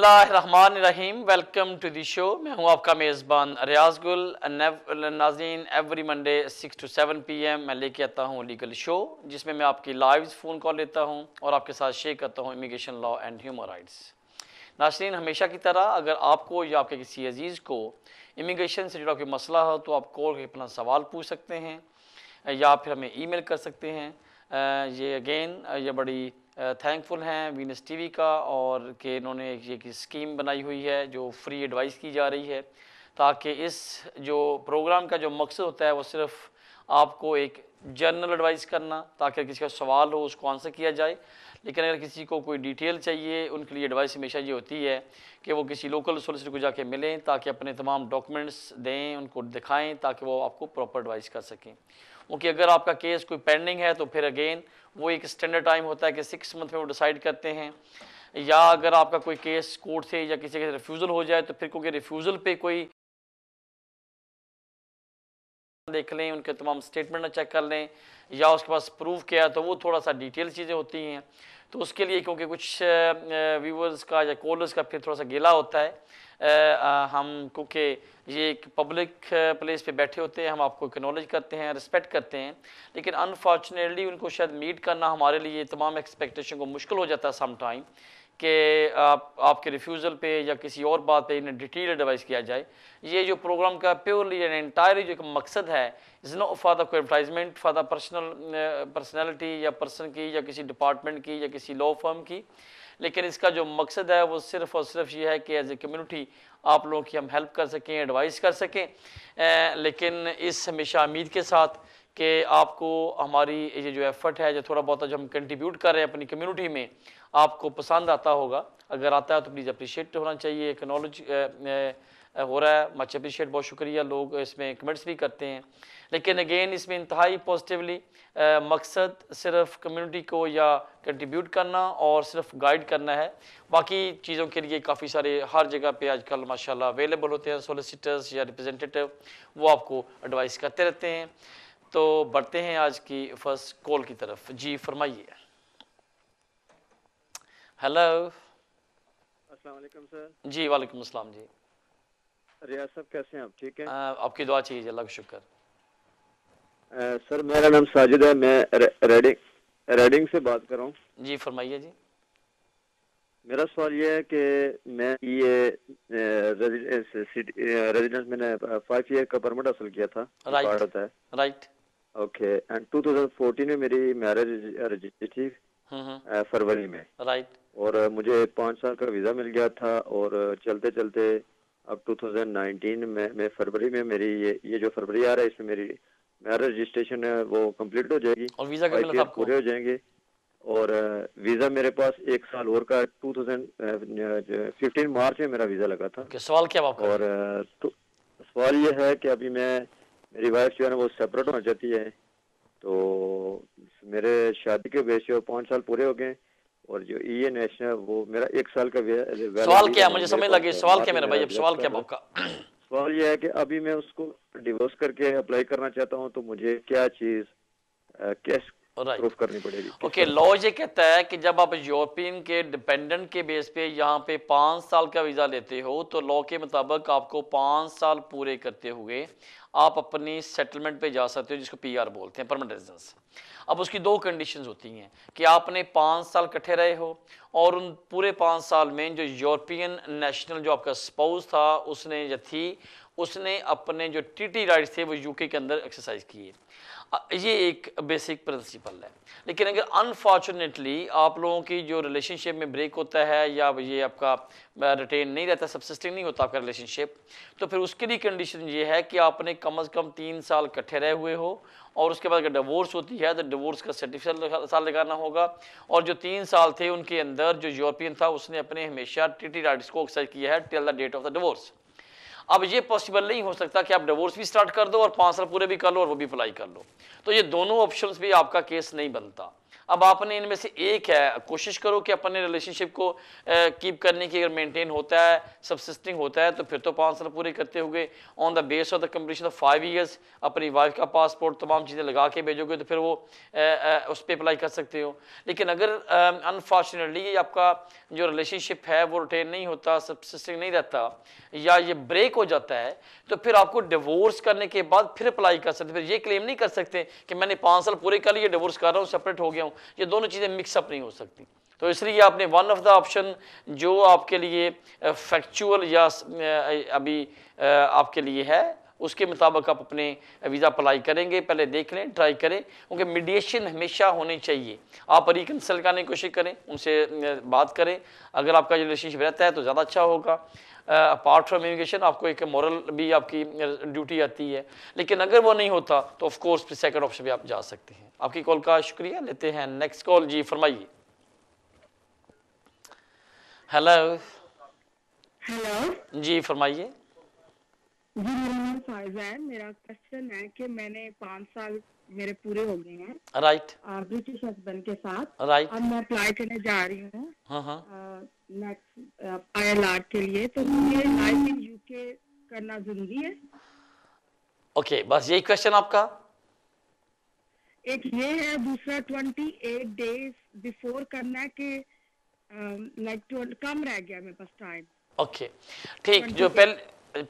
बिस्मिल्लाहिर्रहमानिर्रहीम। Welcome to the show. मैं हूं आपका मेज़बान रियाज गुल। नाज़रीन, एवरी मंडे 6 to 7 PM मैं लेके आता हूं लीगल शो, जिसमें मैं आपकी लाइव फ़ोन कॉल लेता हूं और आपके साथ शेयर करता हूं immigration law and human rights. नाज़रीन, हमेशा की तरह अगर आपको या आपके किसी अजीज़ को इमिग्रेशन से जुड़ा कोई मसला हो तो आप कॉल करके अपना सवाल पूछ सकते हैं या फिर हमें ईमेल कर सकते हैं। ये अगेन ये बड़ी थैंकफुल हैं वीनस टीवी का और कि इन्होंने एक स्कीम बनाई हुई है जो फ्री एडवाइस की जा रही है, ताकि इस जो प्रोग्राम का जो मकसद होता है वो सिर्फ आपको एक जनरल एडवाइस करना, ताकि किसी का सवाल हो उसको आंसर किया जाए। लेकिन अगर किसी को कोई डिटेल चाहिए, उनके लिए एडवाइस हमेशा ये होती है कि वो किसी लोकल सोलिसिटर को जाके मिलें, ताकि अपने तमाम डॉक्यूमेंट्स दें, उनको दिखाएं, ताकि वो आपको प्रॉपर एडवाइस कर सकें। क्योंकि अगर आपका केस कोई पेंडिंग है तो फिर अगेन वो एक स्टैंडर्ड टाइम होता है कि 6 मंथ में वो डिसाइड करते हैं। या अगर आपका कोई केस कोर्ट से या किसी का रिफ्यूज़ल हो जाए तो फिर क्योंकि रिफ्यूज़ल पे कोई देख लें, उनके तमाम स्टेटमेंट चेक कर लें या उसके पास प्रूफ किया है, तो वो थोड़ा सा डिटेल चीज़ें होती हैं। तो उसके लिए क्योंकि कुछ व्यूवर्स का या कॉलर्स का फिर थोड़ा सा गिला होता है, हम क्योंकि ये एक पब्लिक प्लेस पे बैठे होते हैं, हम आपको एक्नॉलेज करते हैं, रिस्पेक्ट करते हैं, लेकिन अनफॉर्चुनेटली उनको शायद मीट करना हमारे लिए तमाम एक्सपेक्टेशन को मुश्किल हो जाता है सम टाइम कि आपके रिफ्यूज़ल पे या किसी और बात पे इन्हें डिटेल एडवाइस किया जाए। ये जो प्रोग्राम का प्योरली एंड एंटायरली जो एक मकसद है, is not for the advertisement for the personality या पर्सन की या किसी डिपार्टमेंट की या किसी लॉ फर्म की, लेकिन इसका जो मकसद है वो सिर्फ़ और सिर्फ ये है कि एज ए कम्युनिटी आप लोगों की हम हेल्प कर सकें, एडवाइस कर सकें, लेकिन इस हमेशा उम्मीद के साथ कि आपको हमारी ये जो एफ़र्ट है, जो थोड़ा बहुत जो हम कंट्रीब्यूट कर रहे हैं अपनी कम्युनिटी में, आपको पसंद आता होगा। अगर आता है तो प्लीज़ अप्रिशिएट होना चाहिए, एक्नॉलेज हो रहा है, मच अप्रिशिएट, बहुत शुक्रिया। लोग इसमें कमेंट्स भी करते हैं, लेकिन अगेन इसमें इंतहाई पॉजिटिवली मकसद सिर्फ कम्युनिटी को या कंट्रीब्यूट करना और सिर्फ गाइड करना है। बाकी चीज़ों के लिए काफ़ी सारे हर जगह पे आजकल माशाल्लाह अवेलेबल होते हैं सोलिसिटर्स या रिप्रेजेंटेटिव, वो आपको एडवाइस करते रहते हैं। तो बढ़ते हैं आज की फर्स्ट कॉल की तरफ। जी फरमाइए। हेलो। अस्सलाम वालेकुम सर। जी वालेकुम अस्सलाम। जी रियाज साहब कैसे हैं आप? ठीक है। आपकी दुआ चाहिए, अल्लाह का शुक्र। सर मेरा नाम साजिद है, मैं रेडिंग से बात कर रहा हूँ। जी फरमाइए। जी मेरा सवाल ये है कि मैं ये रेजिडेंस मैंने 5 ईयर का परमिट हासिल किया था, कार्ड होता है। राइट। ओके, एंड 2014 में मेरी मैरिज रजिस्ट्री थी फरवरी में। राइट। और मुझे 5 साल का वीज़ा मिल गया था और चलते चलते अब 2019 में मैं फरवरी में मेरी ये जो फरवरी आ रहा है इसमें मेरी मैरिज रजिस्ट्रेशन है वो कंप्लीट हो जाएगी और वीज़ा कब मिला था आपको? पूरे हो जाएंगे और वीज़ा मेरे पास 1 साल और का 2015 मार्च में मेरा वीज़ा लगा था। सवाल क्या आपका? और तो सवाल ये है कि अभी मेरी वाइफ जो है ना वो सेपरेट होना चाहती है, तो मेरे शादी के बेस पे 5 साल पूरे हो गए और जो ये नेशनल वो मेरा 1 साल का सवाल क्या, मुझे समझ लगी। सवाल क्या मेरा भाई, अब सवाल क्या आपका? सवाल ये है कि अभी मैं उसको डिवोर्स करके अप्लाई करना चाहता हूँ, तो मुझे क्या चीज़ कैश प्रूफ करनी पड़ेगी? ओके, लॉ ये कहता है कि जब आप यूरोपियन के डिपेंडेंट के बेस पे यहाँ पे 5 साल का वीज़ा लेते हो, तो लॉ के मुताबिक आपको 5 साल पूरे करते हुए आप अपनी सेटलमेंट पे जा सकते हो, जिसको PR बोलते हैं, परमानेंट रेजिडेंस। अब उसकी 2 कंडीशंस होती हैं कि आपने 5 साल इकट्ठे रहे हो और उन पूरे 5 साल में जो यूरोपियन नेशनल जो आपका स्पाउस था उसने या थी, उसने अपने जो TT राइट्स थे वो UK के अंदर एक्सरसाइज किए। ये एक बेसिक प्रिंसिपल है। लेकिन अगर अनफॉर्चुनेटली आप लोगों की जो रिलेशनशिप में ब्रेक होता है या ये आपका रिटेन नहीं रहता, सब्सिस्टिंग नहीं होता आपका रिलेशनशिप, तो फिर उसके लिए कंडीशन ये है कि आपने कम से कम 3 साल इकट्ठे रहे हुए हो और उसके बाद अगर डिवोर्स होती है तो डिवोर्स का सर्टिफिकेट साल लगाना होगा। और जो 3 साल थे उनके अंदर जो यूरोपियन था उसने अपने हमेशा TT राइट्स को एक्सरसाइज किया है till the date of the divorce. अब ये पॉसिबल नहीं हो सकता कि आप डिवोर्स भी स्टार्ट कर दो और 5 साल पूरे भी कर लो और वो भी अप्लाई कर लो, तो ये दोनों ऑप्शंस भी आपका केस नहीं बनता। अब आपने इनमें से एक है, कोशिश करो कि अपने रिलेशनशिप को कीप करने की, अगर मेंटेन होता है, सबसिस्टिंग होता है, तो फिर तो 5 साल पूरे करते होगे। On the base of the completion of 5 years अपनी वाइफ का पासपोर्ट तमाम चीज़ें लगा के भेजोगे तो फिर वो उस पर अप्लाई कर सकते हो। लेकिन अगर अनफॉर्चुनेटली आपका जो रिलेशनशिप है वो रिटेन नहीं होता, सबसिस्टिंग नहीं रहता, या ये ब्रेक हो जाता है, तो फिर आपको डिवोर्स करने के बाद फिर अप्लाई कर सकते। फिर ये क्लेम नहीं कर सकते कि मैंने 5 साल पूरे कर लिए, डिवोर्स कर रहा हूँ, सेपरेट हो गया हूँ। ये दोनों चीज़ें मिक्सअप नहीं हो सकती। तो इसलिए आपने वन ऑफ द ऑप्शन जो आपके लिए फैक्चुअल या अभी आपके लिए है उसके मुताबिक आप अपने वीज़ा अप्लाई करेंगे। पहले देख लें, ट्राई करें, क्योंकि मीडिएशन हमेशा होनी चाहिए। आप रिकंसिल करने की कोशिश करें, उनसे बात करें। अगर आपका रिलेशनशिप रहता है तो ज़्यादा अच्छा होगा। अपार्ट फ्रॉम इमिग्रेशन आपको एक मॉरल भी आपकी ड्यूटी आती है। लेकिन अगर वो नहीं होता तो ऑफ कोर्स फिर सेकंड ऑप्शन भी आप जा सकते हैं। आपकी कॉल का शुक्रिया। लेते हैं नेक्स्ट कॉल। जी फरमाइए। हेलो। हेलो जी फरमाइए। जी, मेरा नाम फायजा है। मेरा क्वेश्चन है कि मैंने 5 साल मेरे पूरे हो गए हैं राइट ब्रिटिश हस्बैंड के साथ। राइट। अब मैं अप्लाई करने जा रही हूँ हाँ हाँ। नेक्स्ट ILR के लिए, तो मुझे लाइफ इन यूके करना जरूरी है? ओके, बस यही क्वेश्चन आपका? एक ये है, दूसरा 28 डेज बिफोर करना है कि लाइक कम रह गया मेरे पास टाइम। ओके ठीक। जो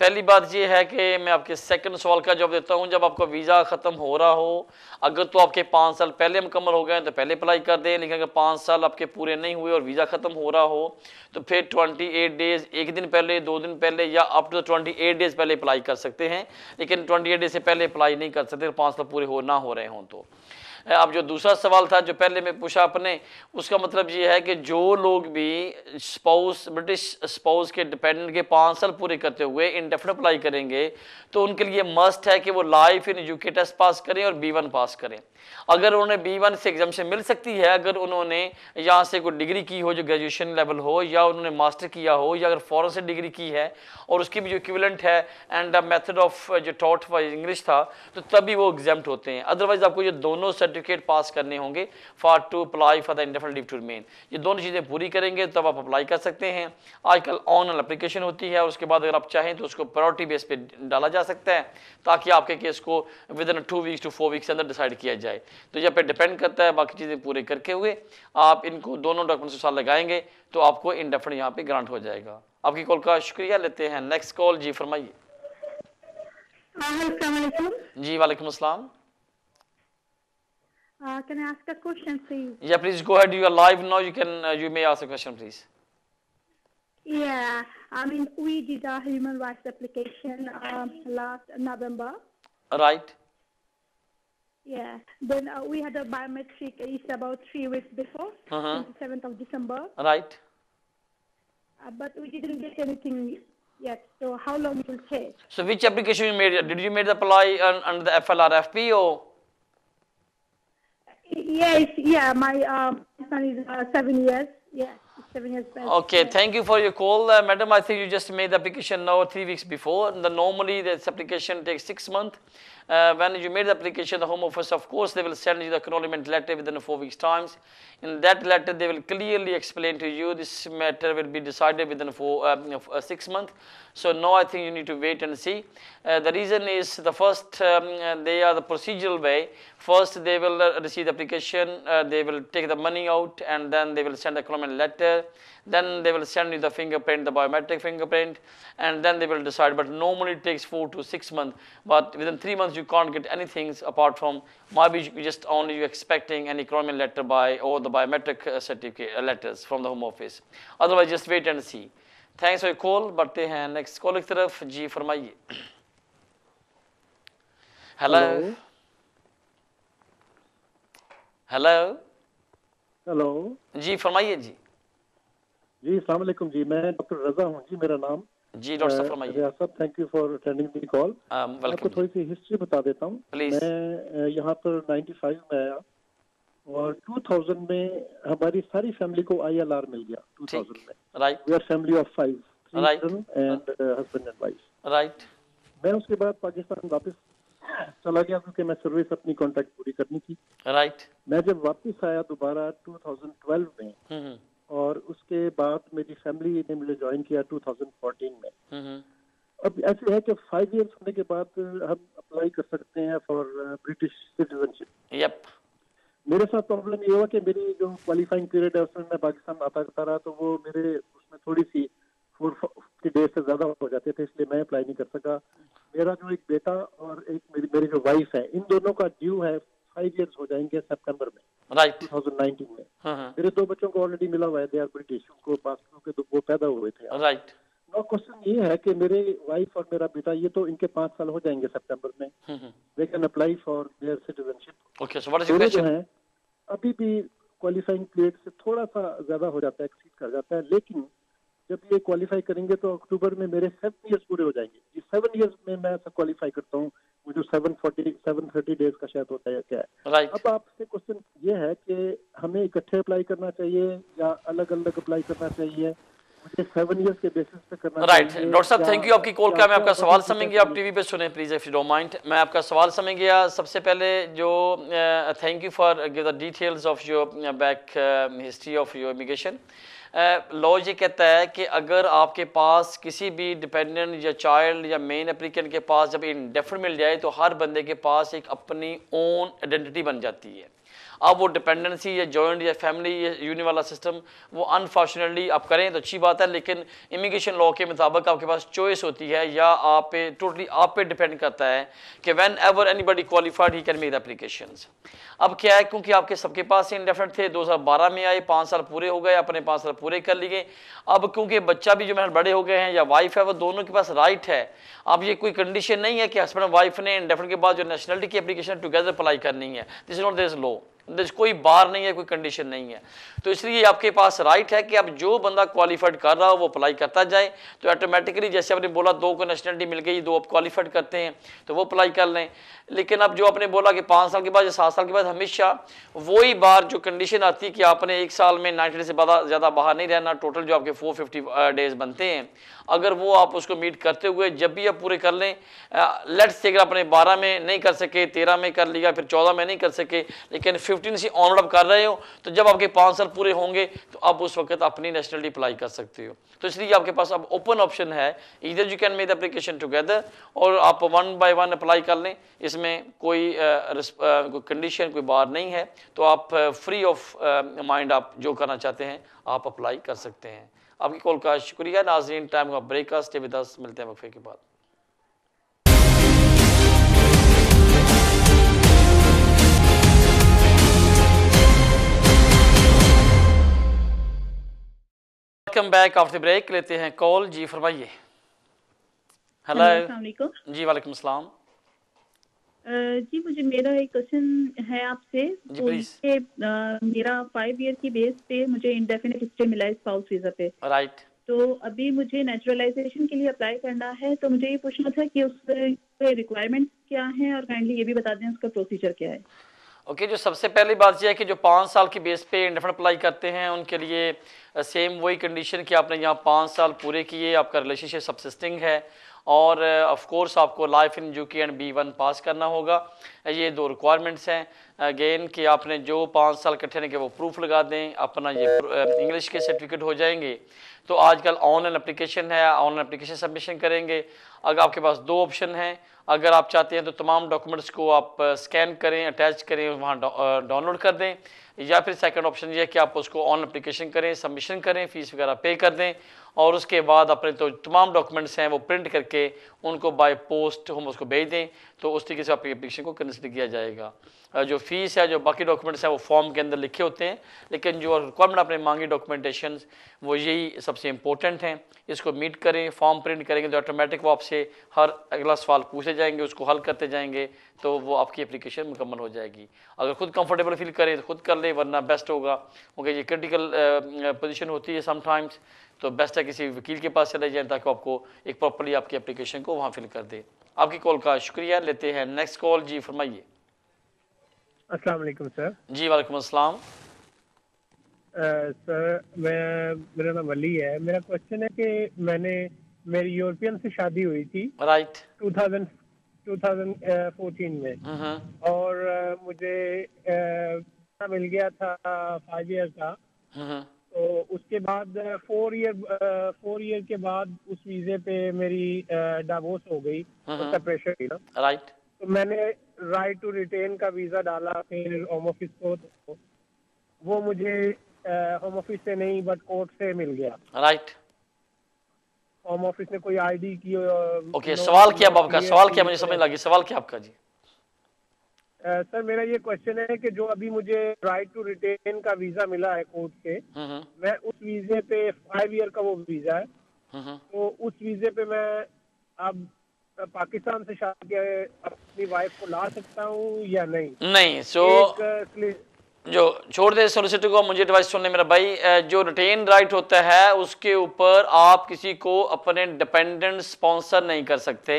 पहली बात ये है कि मैं आपके सेकंड सवाल का जवाब देता हूं। जब आपका वीज़ा ख़त्म हो रहा हो, अगर तो आपके 5 साल पहले मुकम्मल हो गए तो पहले अप्लाई कर दें। लेकिन अगर 5 साल आपके पूरे नहीं हुए और वीज़ा ख़त्म हो रहा हो तो फिर 28 डेज़, एक दिन पहले, 2 दिन पहले, या अप टू 28 डेज़ पहले अप्लाई कर सकते हैं। लेकिन 28 डेज से पहले अप्लाई नहीं कर सकते 5 साल पूरे हो ना हो रहे हों तो। अब जो दूसरा सवाल था जो पहले में पूछा आपने, उसका मतलब ये है कि जो लोग भी स्पाउस, ब्रिटिश स्पाउस के डिपेंडेंट के 5 साल पूरे करते हुए इंडेफिनिट अप्लाई करेंगे तो उनके लिए मस्ट है कि वो life in UK test pass करें और B1 पास करें। अगर उन्हें B1 से एग्जामिशन मिल सकती है, अगर उन्होंने यहाँ से कोई डिग्री की हो जो ग्रेजुएशन लेवल हो, या उन्होंने मास्टर किया हो, या अगर फॉरेन से डिग्री की है और उसकी भी जो इक्विवेलेंट है एंड मेथड ऑफ जो टॉट वाइज इंग्लिश था, तो तभी वो एग्जाम्प्ट होते हैं। अदरवाइज आपको ये दोनों सर्टिफिकेट पास करने होंगे for to apply for the indefinite leave to remain. ये दोनों चीज़ें पूरी करेंगे तब आप अप्लाई कर सकते हैं। आजकल ऑनलाइन एप्लीकेशन होती है, उसके बाद अगर आप चाहें तो उसको प्रायोरिटी बेस पे डाला जा सकता है ताकि आपके केस को with in 2 weeks to 4 weeks के अंदर डिसाइड किया जाए। तो यह पे डिपेंड करता है। बाकी चीज़ें पूरे करके हुए आप इनको दोनों डॉक्यूमेंट्स के साथ लगाएंगे तो आपको इंडेफिनिट यहाँ पे ग्रांट हो जाएगा। आपकी कॉल का शुक्रिया। लेते हैं नेक्स्ट कॉल। जी फरमाइए। जी वालेकुम अस्सलाम। Can I ask a question, please? Yeah, please go ahead. You are live now. You may ask a question, please. Yeah, I mean, we did a human rights application last November. Right. Yeah, then we had a biometric is about 3 weeks before, 27th of December. Right. But we didn't get anything yet, so how long it will take? So which application you made? Did you made the apply under the FLRFP or? Yes, yeah, my son is 7 years. Yeah, 7 years back. Okay, yeah. thank you for your call, madam. I think you just made the application now 3 weeks before. Normally this application takes 6 months. When you made the application, the Home Office, of course, they will send you the acknowledgement letter within 4 weeks' times. In that letter, they will clearly explain to you this matter will be decided within 6 months. So now I think you need to wait and see. The reason is the first, they are the procedural way. First, they will receive the application, they will take the money out, and then they will send the acknowledgement letter. Then they will send you the fingerprint, the biometric fingerprint, and then they will decide. But normally it takes 4 to 6 months. But within 3 months you can't get anything apart from maybe just only you expecting an acknowledgement letter by or the biometric certificate letters from the Home Office. Otherwise just wait and see. Thanks for your call. बढ़ते हैं next call की तरफ। जी फरमाइए। Hello. Hello. Hello जी फरमाइए। जी जी अस्सलाम वालेकुम जी, मैं doctor रजा हूँ जी मेरा नाम। जी डॉक्टर साहब फरमाइए। रियाज साहब, thank you for attending the call. आपको वेलकम। थोड़ी सी हिस्ट्री बता देता हूँ। Please. मैं यहाँ पर 95 में आया और 2000 में हमारी सारी फैमिली को ILR मिल गया। 2000 में right we are family of 5 Right. Children and husband and wife. Right. मैं उसके बाद पाकिस्तान वापस चला गया क्योंकि मैं सर्विस अपनी कॉन्ट्रैक्ट पूरी करनी थी। राइट। मैं जब वापस आया दोबारा 2012 में, हम्म और उसके बाद मेरी फैमिली ने मुझे ज्वाइन किया 2014 में। हम्म अब ऐसे है कि 5 इयर्स होने के बाद हम अप्लाई कर सकते हैं फॉर ब्रिटिश सिटीजनशिप। यप। मेरे साथ प्रॉब्लम ये हुआ कि मेरी जो क्वालिफाइंग पीरियड है उसमें मैं पाकिस्तान आता करता रहा, तो वो मेरे उसमें थोड़ी सी 4 डेज से ज्यादा हो जाते थे, इसलिए मैं अप्लाई नहीं कर सका। मेरा जो एक बेटा और एक मेरी मेरी जो वाइफ है, इन दोनों का ड्यू है 5 इयर्स हो जाएंगे सितंबर में, राइट। 2019 में। मेरे 2 बच्चों को ऑलरेडी मिला हुआ है, दे आर ब्रिटिश, उनको पासपोर्ट के वो पैदा हुए थे। राइट। नो क्वेश्चन ये है कि मेरे वाइफ और मेरा बेटा, ये तो इनके 5 साल हो जाएंगे सितंबर में, they can apply for their citizenship. Okay, so what is your मेरे जो क्वेश्चन? है अभी भी क्वालिफाइंग पीरियड से थोड़ा सा ज्यादा हो जाता है, एक्सीड कर जाता है, लेकिन जब ये क्वालिफाई करेंगे तो अक्टूबर में मेरे 7 इयर्स पूरे हो जाएंगे। इस 7 इयर्स में मैं क्वालिफाई करता हूँ, वो जो 730 डेज का शायद होता है क्या है। राइट। अब आपसे क्वेश्चन ये है कि हमें इकट्ठे अप्लाई करना चाहिए या अलग अलग अप्लाई करना चाहिए? मुझे 7 इयर्स के बेसिस पे करना राइट। चाहिए? डॉक्टर साहब थैंक यू आपकी कॉल का। मैं आपका सवाल समझ गया, आप चाहिए? टीवी पे सुने please if you don't mind. मैं आपका सवाल समझ गया। सबसे पहले जो thank you for give the details of your back history of your immigration. Law ये कहता है कि अगर आपके पास किसी भी डिपेंडेंट या चाइल्ड या मेन एप्लीकेंट के पास जब इंडेफिनिट मिल जाए तो हर बंदे के पास एक अपनी ओन आइडेंटिटी बन जाती है। अब वो डिपेंडेंसी या जॉइंट या फैमिली या यूनियन वाला सिस्टम वो अनफॉर्चुनेटली आप करें तो अच्छी बात है, लेकिन इमिग्रेशन लॉ के मुताबिक आपके पास चॉइस होती है या आप पे टोटली आप पे डिपेंड करता है कि when ever anybody qualified he can make the applications. अब क्या है, क्योंकि आपके सबके पास इंडेफिनिट थे, 2012 में आए, 5 साल पूरे हो गए, अपने 5 साल पूरे कर लिए। अब क्योंकि बच्चा भी जो मेरे बड़े हो गए हैं या वाइफ है, वो दोनों के पास राइट है। अब ये कोई कंडीशन नहीं है कि हस्बैंड वाइफ ने इंडेफिनिट के बाद जो नेशनलिटी की एप्लीकेशन टुगेदर अप्लाई करनी है। This is not this law, कोई बार नहीं है, कोई कंडीशन नहीं है। तो इसलिए आपके पास राइट है कि अब जो बंदा क्वालिफाइड कर रहा हो वो अप्लाई करता जाए, तो ऑटोमेटिकली जैसे आपने बोला 2 को नेशनलिटी मिल गई, 2 आप क्वालिफाइड करते हैं तो वो अप्लाई कर लें। लेकिन अब जो आपने बोला कि 5 साल के बाद या 7 साल के बाद, हमेशा वही बार जो कंडीशन आती है कि आपने 1 साल में 90 से ज़्यादा बाहर नहीं रहना, टोटल जो आपके 450 डेज बनते हैं, अगर वो आप उसको मीट करते हुए जब भी आप पूरे कर लें, लेट्स से अगर आपने 12 में नहीं कर सके, 13 में कर लिया, फिर 14 में नहीं कर सके, लेकिन 15 से ऑनवर्ड आप कर रहे हो, तो जब आपके 5 साल पूरे होंगे तो आप उस वक्त अपनी नेशनलिटी अप्लाई कर सकते हो। तो इसलिए आपके पास अब ओपन ऑप्शन है, इधर you can make the application together और आप 1 बाय 1 अप्लाई कर लें, इसमें कोई कंडीशन कोई बार नहीं है। तो आप फ्री ऑफ माइंड आप जो करना चाहते हैं आप अप्लाई कर सकते हैं। आपकी कॉल का शुक्रिया। नाज़रीन, टाइम का ब्रेक का, स्टे विद अस, मिलते हैं वक्फे के बाद। Welcome back after break. लेते हैं कॉल। जी फरमाइए। हेलो। अस्सलाम वालेकुम। जी वालेकुम सलाम। जी मुझे मेरा एक क्वेश्चन है आपसे। जी तो प्लीज। ये मेरा 5 ईयर की बेस पे मुझे इंडेफिनिट स्टे मिला है स्पाउस वीजा पे। राइट। तो अभी मुझे नेचुरलाइजेशन के लिए अप्लाई करना है, तो मुझे ये पूछना था कि उसके रिक्वायरमेंट्स क्या हैं और काइंडली ये भी बता दें उसका प्रोसीजर क्या है। ओके, जो सबसे पहली बात यह है कि जो 5 साल की बेस पे इंडेफिनिट अप्लाई करते हैं उनके लिए सेम वही कंडीशन कि आपने यहाँ 5 साल पूरे किए, आपका रिलेशनशिप सबसिस्टिंग है और ऑफ कोर्स आपको life in UK and B1 पास करना होगा। ये 2 रिक्वायरमेंट्स हैं अगेन कि आपने जो 5 साल इकट्ठे रहने के वो प्रूफ लगा दें, अपना ये इंग्लिश के सर्टिफिकेट हो जाएंगे। तो आजकल ऑनलाइन एप्लीकेशन है, ऑनलाइन एप्लीकेशन सबमिशन करेंगे। अगर आपके पास 2 ऑप्शन हैं, अगर आप चाहते हैं तो तमाम डॉक्यूमेंट्स को आप स्कैन करें, अटैच करें, वहाँ डाउनलोड कर दें, या फिर सेकंड ऑप्शन ये है कि आप उसको ऑनलाइन एप्लीकेशन करें, सबमिशन करें, फीस वगैरह पे कर दें और उसके बाद अपने तो तमाम डॉक्यूमेंट्स हैं वो प्रिंट करके उनको बाय पोस्ट हम उसको भेज दें, तो उस तरीके से आपकी एप्लीकेशन को कंसिडर किया जाएगा। जो फीस है, जो बाकी डॉक्यूमेंट्स हैं वो फॉर्म के अंदर लिखे होते हैं, लेकिन जो रिक्वायरमेंट आपने मांगी डॉक्यूमेंटेशन वो यही सबसे इंपॉर्टेंट हैं। इसको मीट करें, फॉर्म प्रिंट करेंगे तो ऑटोमेटिक वो आपसे हर अगला सवाल पूछे जाएंगे, उसको हल करते जाएंगे तो वो आपकी एप्लीकेशन मुकम्मल हो जाएगी। अगर खुद कंफर्टेबल फील करें तो खुद कर ले, वरना बेस्ट होगा क्योंकि ये क्रिटिकल पोजीशन होती है समटाइम्स, तो बेस्ट है किसी वकील के पास चले जाएं ताकि आपको एक प्रॉपर्ली आपकी एप्लीकेशन को वहाँ फिल कर दे। आपकी कॉल का शुक्रिया। लेते हैं नेक्स्ट कॉल। जी फरमाइए। अस्सलाम वालेकुम सर। जी वालेकुम अस्सलाम। सर मेरा नाम वली है। मेरा क्वेश्चन है कि मेरी यूरोपियन से शादी हुई थी राइट। 2014 में, और मुझे मिल गया था 5 ईयर का। तो उसके बाद 4 ईयर के बाद उस वीजे पे मेरी डिवोर्स हो गई, सेपरेशन हुई ना। राइट। तो मैंने राइट टू रिटेन का वीजा डाला फिर होम ऑफिस को, तो वो मुझे होम ऑफिस से नहीं बट कोर्ट से मिल गया। राइट। होम ऑफिस ने कोई आईडी की। ओके, सवाल क्या आपका? सवाल क्या मुझे समझ लगी, सवाल क्या आपका जी? सर मेरा ये क्वेश्चन है कि जो अभी मुझे राइट टू रिटेन का वीजा मिला है कोर्ट से, मैं उस वीजे पे 5 ईयर का वो वीजा है, तो उस वीजे पे मैं अब पाकिस्तान से शादी अपनी वाइफ को ला सकता हूँ या नहीं? नहीं। जो छोड़ दे सोलिसिटर को, मुझे एडवाइस सुनने मेरा भाई। जो रिटेन राइट होता है उसके ऊपर आप किसी को अपने डिपेंडेंट स्पॉन्सर नहीं कर सकते,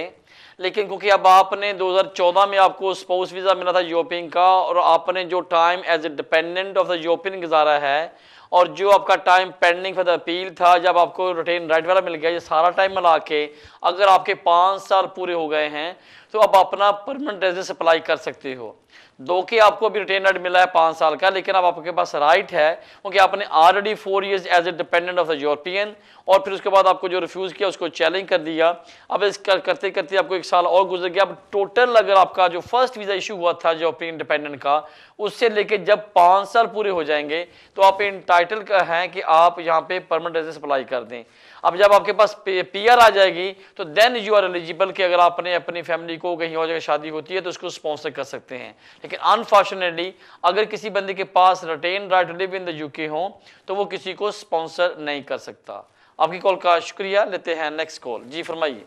लेकिन क्योंकि अब आपने 2014 में आपको स्पाउस वीज़ा मिला था यूरोपियन का, और आपने जो time as a dependent of the European गुजारा है, और जो आपका time pending for the appeal था जब आपको रिटेन राइट वाला मिल गया, ये सारा टाइम मिला के अगर आपके 5 साल पूरे हो गए हैं तो आप अपना परमानेंट रेजिडेंस अप्लाई कर सकते हो। दो कि आपको अभी रिटेन राइट मिला है 5 साल का, लेकिन अब आपके पास राइट है क्योंकि आपने already 4 years as a dependent of the European, और फिर उसके बाद आपको जो रिफ्यूज़ किया उसको चैलेंज कर दिया। अब इस करते करते आपको 1 साल और गुजर गया। अब टोटल अगर आपका जो फर्स्ट वीज़ा इशू हुआ था यूरोपियन डिपेंडेंट का, उससे लेके जब 5 साल पूरे हो जाएंगे तो आप इंटाइटल का हैं कि आप यहाँ पे परमानेंट रेजिडेंस अप्लाई कर दें। अब जब आपके पास पीआर आ जाएगी तो देन यू आर एलिजिबल कि अगर आपने अपनी फैमिली को कहीं और जगह शादी होती है तो उसको स्पॉन्सर कर सकते हैं। लेकिन अनफॉर्चुनेटली अगर किसी बंदे के पास written right live in the UK हो तो वो किसी को स्पॉन्सर नहीं कर सकता। आपकी कॉल का शुक्रिया। लेते हैं नेक्स्ट कॉल। जी फरमाइए।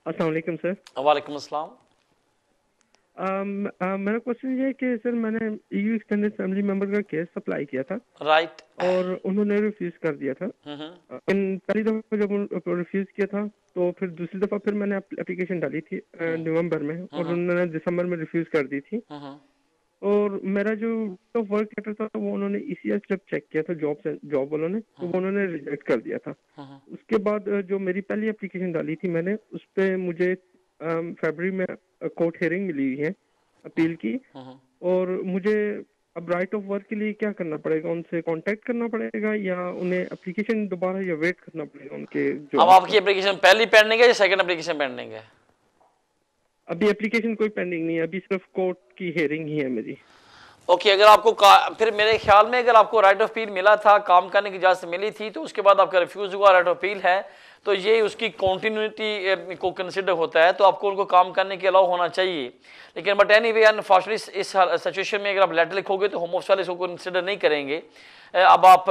अस्सलाम वालेकुम सर। वालेकुम अस्सलाम। मेरा क्वेश्चन ये है कि सर मैंने EU एक्सटेंडेड फैमिली मेंबर का केस अप्लाई किया था, राइट, और उन्होंने रिफ्यूज कर दिया था। पहली दफा जब रिफ्यूज किया था तो फिर दूसरी दफा फिर मैंने एप्लीकेशन डाली थी नवंबर में, और उन्होंने दिसंबर में रिफ्यूज कर दी थी। और मेरा जो वर्क लेटर था वो उन्होंने ECS जब चेक किया था जॉब वालों ने, तो वो उन्होंने रिजेक्ट कर दिया था। उसके बाद जो मेरी पहली एप्लीकेशन डाली थी मैंने, उस पर मुझे फरवरी में कोर्ट हियरिंग मिली हुई है अपील की, और मुझे अब राइट ऑफ वर्क के लिए क्या करना पड़ेगा? उनसे कांटेक्ट करना पड़ेगा या उन्हें एप्लीकेशन दोबारा या वेट करना पड़ेगा उनके? जो अब आपकी एप्लीकेशन पहली पेंडिंग है या सेकंड एप्लीकेशन पेंडिंग है? अभी एप्लीकेशन कोई पेंडिंग नहीं है, अभी सिर्फ कोर्ट की हियरिंग ही है मेरी। ओके, अगर आपको फिर मेरे ख्याल में अगर आपको राइट ऑफ अपील मिला था, काम करने की इजाज़त मिली थी, तो उसके बाद आपका रिफ्यूज़ हुआ, राइट ऑफ अपील है, तो ये उसकी कॉन्टीन्यूटी को कंसिडर होता है, तो आपको उनको काम करने के अलाउ होना चाहिए। लेकिन बट एनीवे अनफॉर्चुनेटली इस सिचुएशन में अगर आप लेटर लिखोगे तो होम ऑफिस वाले इसको कंसिडर नहीं करेंगे। अब आप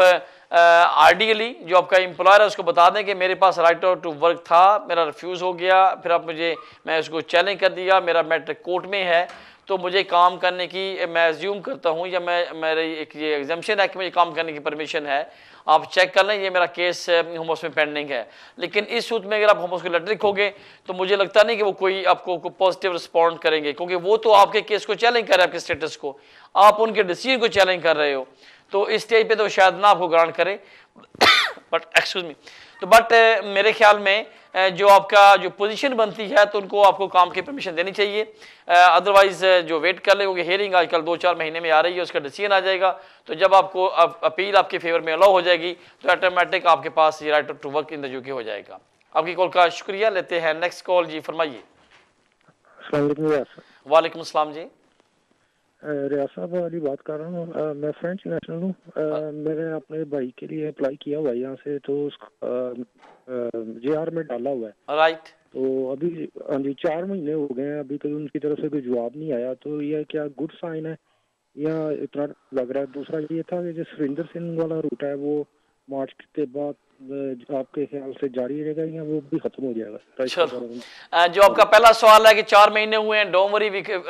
आइडियली जो आपका एम्प्लॉयर है उसको बता दें कि मेरे पास राइट टू वर्क था, मेरा रिफ्यूज़ हो गया, फिर आप मैं उसको चैलेंज कर दिया, मेरा मैटर कोर्ट में है, तो मुझे काम करने की मैं एज्यूम करता हूँ, या मेरे एक ये एग्जाम्पशन है कि मुझे काम करने की परमिशन है, आप चेक कर लें, ये मेरा केस होम ऑफिस में पेंडिंग है। लेकिन इस सूट में अगर आप होम ऑफिस को लेटर लिखोगे तो मुझे लगता नहीं कि वो कोई आपको पॉजिटिव रिस्पॉन्ड करेंगे, क्योंकि वो तो आपके केस को चैलेंज कर रहे हैं, आपके स्टेटस को, आप उनके डिसीजन को चैलेंज कर रहे हो, तो इस स्टेज पे तो शायद ना आपको ग्रांट करे बट एक्सक्यूज मी, तो बट मेरे ख्याल में जो आपका जो पोजीशन बनती है तो उनको आपको काम की परमिशन देनी चाहिए। अदरवाइज जो वेट कर ले, क्योंकि हियरिंग आजकल 2-4 महीने में आ रही है, उसका डिसीजन आ जाएगा, तो जब आपको अपील आपके फेवर में अलाउ हो जाएगी तो ऑटोमेटिक आपके पास ये right to work in the UK हो जाएगा। आपकी कॉल का शुक्रिया। लेते हैं नेक्स्ट कॉल। जी फरमाइए। वालेकुम अस्सलाम जी। रियाज साहब वाली बात कर रहा हूँ, मैं फ्रेंच नेशनल हूँ। मैंने अपने भाई के लिए अप्लाई किया हुआ है यहाँ से, तो JR में डाला हुआ है, राइट। तो अभी 4 महीने हो गए हैं, अभी तक उनकी तरफ से कोई जवाब नहीं आया, तो यह क्या गुड साइन है या इतना लग रहा है? दूसरा ये था कि जो सुरेंद्र सिंह वाला रूट है वो मार्च के बाद आपके ख्याल से जारी रहेगा या वो भी खत्म हो जाएगा? चलो, जो आपका पहला सवाल है कि 4 महीने हुए हैं, डोंट वरी,